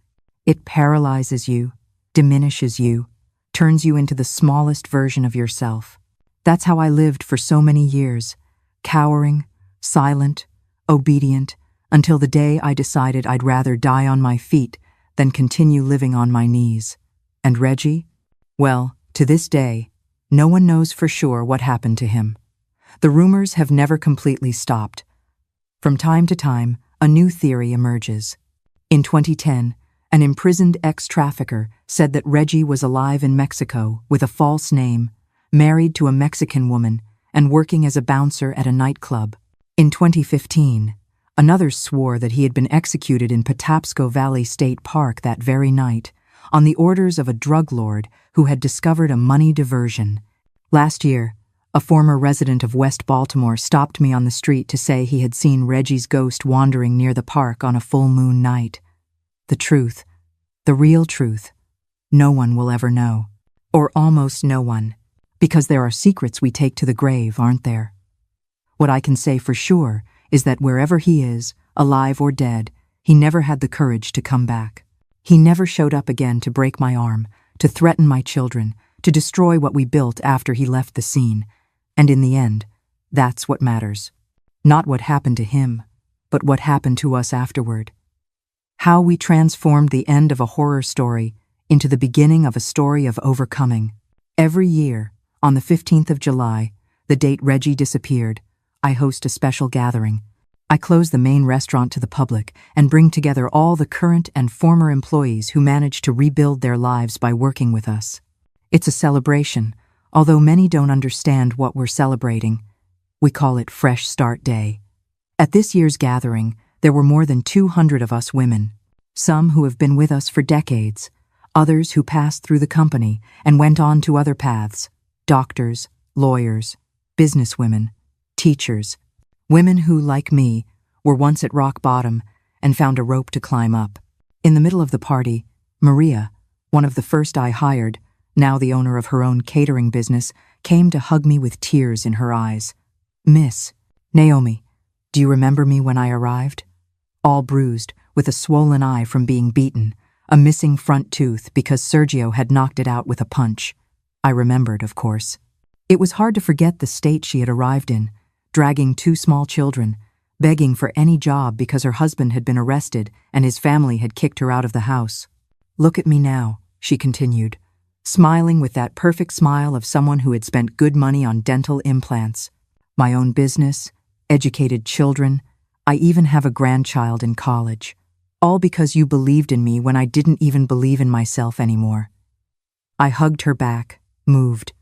It paralyzes you, diminishes you, turns you into the smallest version of yourself. That's how I lived for so many years, cowering, silent, obedient, until the day I decided I'd rather die on my feet than continue living on my knees. And Reggie? Well, to this day, no one knows for sure what happened to him. The rumors have never completely stopped. From time to time, a new theory emerges. In 2010, an imprisoned ex-trafficker said that Reggie was alive in Mexico with a false name, married to a Mexican woman, and working as a bouncer at a nightclub. In 2015, another swore that he had been executed in Patapsco Valley State Park that very night, on the orders of a drug lord who had discovered a money diversion. Last year, a former resident of West Baltimore stopped me on the street to say he had seen Reggie's ghost wandering near the park on a full moon night. The truth, the real truth, no one will ever know. Or almost no one, because there are secrets we take to the grave, aren't there? What I can say for sure is that wherever he is, alive or dead, he never had the courage to come back. He never showed up again to break my arm, to threaten my children, to destroy what we built after he left the scene. And in the end, that's what matters. Not what happened to him, but what happened to us afterward. How we transformed the end of a horror story into the beginning of a story of overcoming. Every year, on the 15th of July, the date Reggie disappeared, I host a special gathering. I close the main restaurant to the public and bring together all the current and former employees who managed to rebuild their lives by working with us. It's a celebration, although many don't understand what we're celebrating. We call it Fresh Start Day. At this year's gathering, there were more than 200 of us women, some who have been with us for decades, others who passed through the company and went on to other paths, doctors, lawyers, businesswomen, teachers, women who, like me, were once at rock bottom and found a rope to climb up. In the middle of the party, Maria, one of the first I hired, now the owner of her own catering business, came to hug me with tears in her eyes. "Miss, Naomi, do you remember me when I arrived?" All bruised, with a swollen eye from being beaten, a missing front tooth because Sergio had knocked it out with a punch. I remembered, of course. It was hard to forget the state she had arrived in, dragging 2 small children, begging for any job because her husband had been arrested and his family had kicked her out of the house. "Look at me now," she continued, smiling with that perfect smile of someone who had spent good money on dental implants. "My own business, educated children, I even have a grandchild in college. All because you believed in me when I didn't even believe in myself anymore." I hugged her back, moved.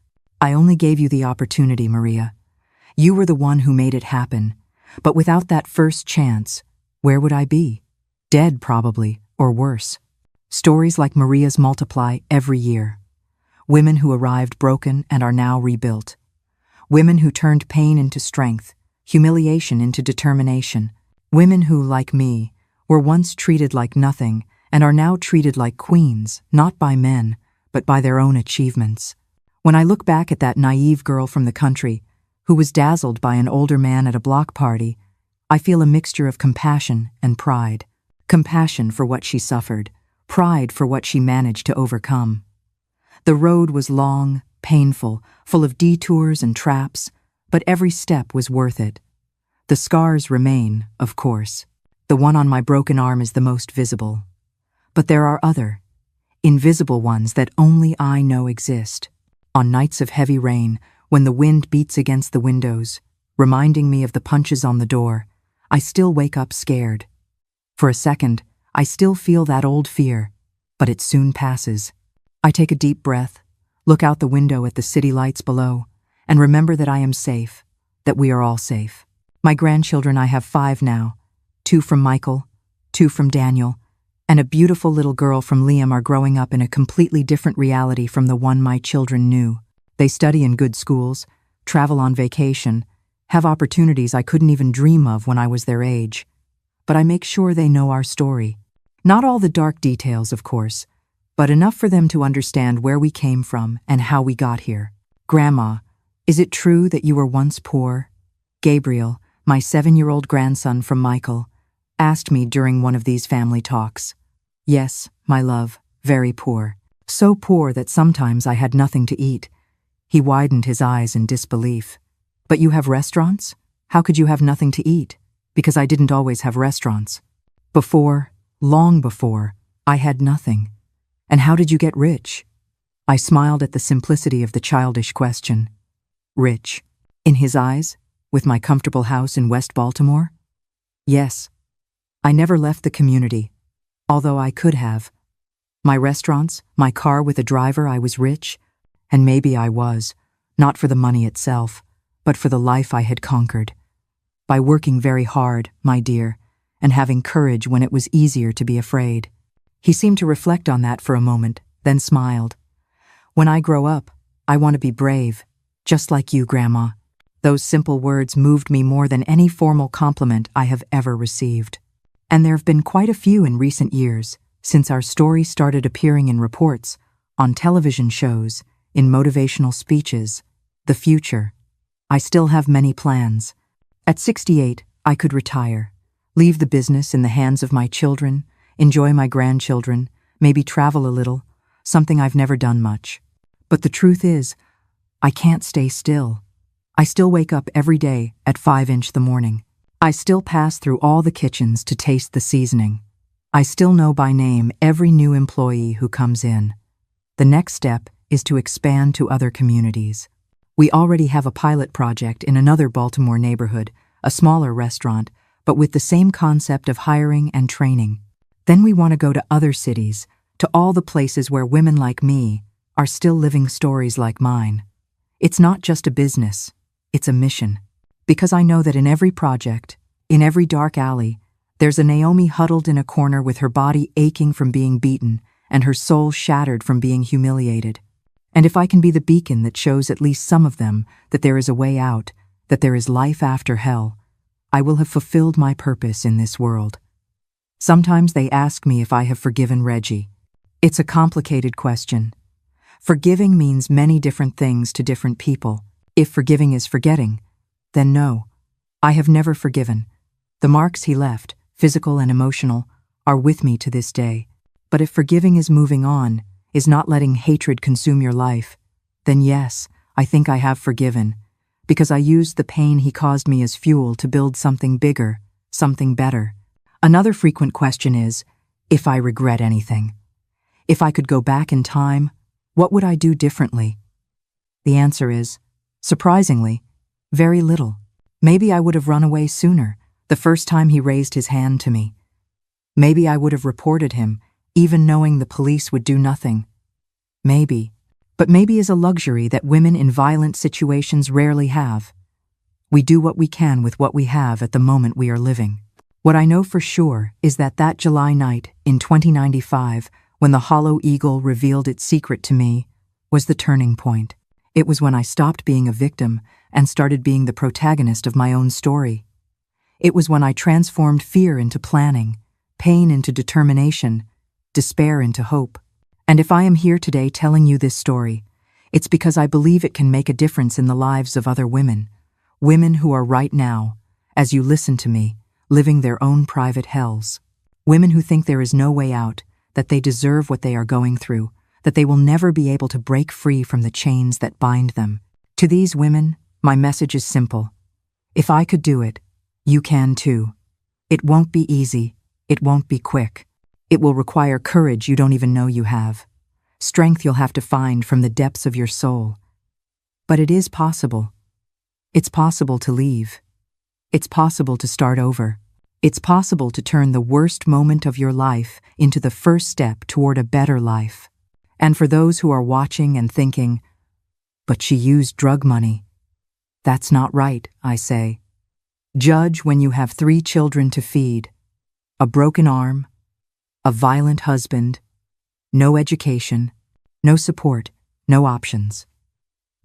"I only gave you the opportunity, Maria. You were the one who made it happen. But without that first chance, where would I be? Dead, probably, or worse." Stories like Maria's multiply every year. Women who arrived broken and are now rebuilt. Women who turned pain into strength, humiliation into determination. Women who, like me, were once treated like nothing and are now treated like queens, not by men, but by their own achievements. When I look back at that naive girl from the country, who was dazzled by an older man at a block party, I feel a mixture of compassion and pride. Compassion for what she suffered, pride for what she managed to overcome. The road was long, painful, full of detours and traps, but every step was worth it. The scars remain, of course. The one on my broken arm is the most visible. But there are other, invisible ones that only I know exist. On nights of heavy rain, when the wind beats against the windows, reminding me of the punches on the door, I still wake up scared. For a second, I still feel that old fear, but it soon passes. I take a deep breath, look out the window at the city lights below, and remember that I am safe, that we are all safe. My grandchildren, I have 5 now, 2 from Michael, 2 from Daniel, and a beautiful little girl from Liam are growing up in a completely different reality from the one my children knew. They study in good schools, travel on vacation, have opportunities I couldn't even dream of when I was their age. But I make sure they know our story. Not all the dark details, of course, but enough for them to understand where we came from and how we got here. Grandma, is it true that you were once poor? Gabriel, my 7-year-old grandson from Michael, asked me during one of these family talks. Yes, my love, very poor. So poor that sometimes I had nothing to eat. He widened his eyes in disbelief. But you have restaurants? How could you have nothing to eat? Because I didn't always have restaurants. Before, long before, I had nothing. And how did you get rich? I smiled at the simplicity of the childish question. Rich. In his eyes, with my comfortable house in West Baltimore? Yes. I never left the community, although I could have. My restaurants, my car with a driver, I was rich. And maybe I was, not for the money itself, but for the life I had conquered. By working very hard, my dear, and having courage when it was easier to be afraid. He seemed to reflect on that for a moment, then smiled. When I grow up, I want to be brave, just like you, Grandma. Those simple words moved me more than any formal compliment I have ever received. And there have been quite a few in recent years, since our story started appearing in reports, on television shows, in motivational speeches, the future. I still have many plans. At 68, I could retire, leave the business in the hands of my children, enjoy my grandchildren, maybe travel a little, something I've never done much. But the truth is, I can't stay still. I still wake up every day at 5-inch the morning. I still pass through all the kitchens to taste the seasoning. I still know by name every new employee who comes in. The next step is to expand to other communities. We already have a pilot project in another Baltimore neighborhood, a smaller restaurant, but with the same concept of hiring and training. Then we want to go to other cities, to all the places where women like me are still living stories like mine. It's not just a business, it's a mission. Because I know that in every project, in every dark alley, there's a Naomi huddled in a corner with her body aching from being beaten and her soul shattered from being humiliated. And if I can be the beacon that shows at least some of them that there is a way out, that there is life after hell, I will have fulfilled my purpose in this world. Sometimes they ask me if I have forgiven Reggie. It's a complicated question. Forgiving means many different things to different people. If forgiving is forgetting, then no, I have never forgiven. The marks he left, physical and emotional, are with me to this day. But if forgiving is moving on, is not letting hatred consume your life, then yes, I think I have forgiven, because I used the pain he caused me as fuel to build something bigger, something better. Another frequent question is, if I regret anything. If I could go back in time, what would I do differently? The answer is, surprisingly, very little. Maybe I would have run away sooner, the first time he raised his hand to me. Maybe I would have reported him, even knowing the police would do nothing. Maybe. But maybe is a luxury that women in violent situations rarely have. We do what we can with what we have at the moment we are living. What I know for sure is that July night in 2095, when the Hollow Eagle revealed its secret to me, was the turning point. It was when I stopped being a victim and started being the protagonist of my own story. It was when I transformed fear into planning, pain into determination, despair into hope. And if I am here today telling you this story, it's because I believe it can make a difference in the lives of other women, women who are right now, as you listen to me, living their own private hells. Women who think there is no way out, that they deserve what they are going through, that they will never be able to break free from the chains that bind them. To these women, my message is simple. If I could do it, you can too. It won't be easy. It won't be quick. It will require courage you don't even know you have. Strength you'll have to find from the depths of your soul. But it is possible. It's possible to leave. It's possible to start over. It's possible to turn the worst moment of your life into the first step toward a better life. And for those who are watching and thinking, "But she used drug money," that's not right, I say. Judge when you have 3 children to feed, a broken arm, a violent husband, no education, no support, no options.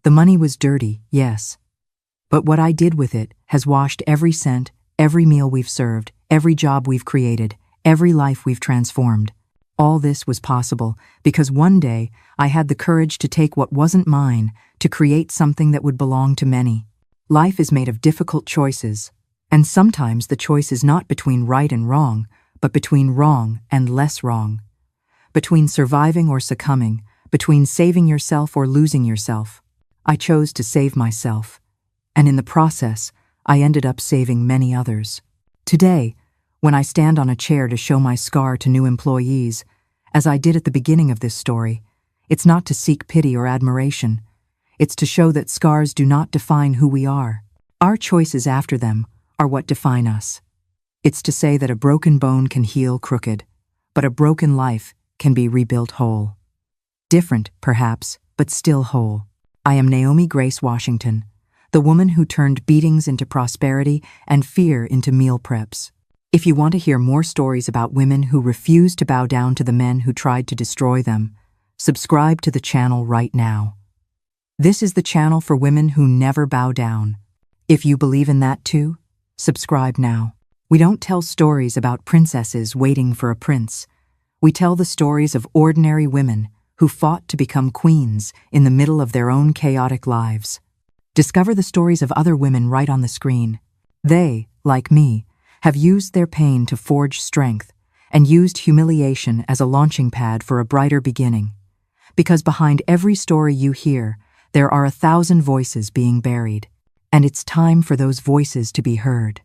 The money was dirty, yes, but what I did with it has washed every cent, every meal we've served, every job we've created, every life we've transformed. All this was possible because one day I had the courage to take what wasn't mine to create something that would belong to many. Life is made of difficult choices, and sometimes the choice is not between right and wrong, but between wrong and less wrong. Between surviving or succumbing, between saving yourself or losing yourself. I chose to save myself, and in the process, I ended up saving many others. Today, when I stand on a chair to show my scar to new employees, as I did at the beginning of this story, it's not to seek pity or admiration. It's to show that scars do not define who we are. Our choices after them are what define us. It's to say that a broken bone can heal crooked, but a broken life can be rebuilt whole. Different, perhaps, but still whole. I am Naomi Grace Washington, the woman who turned beatings into prosperity and fear into meal preps. If you want to hear more stories about women who refused to bow down to the men who tried to destroy them, subscribe to the channel right now. This is the channel for women who never bow down. If you believe in that too, subscribe now. We don't tell stories about princesses waiting for a prince. We tell the stories of ordinary women who fought to become queens in the middle of their own chaotic lives. Discover the stories of other women right on the screen. They, like me, have used their pain to forge strength and used humiliation as a launching pad for a brighter beginning. Because behind every story you hear, there are 1,000 voices being buried, and it's time for those voices to be heard.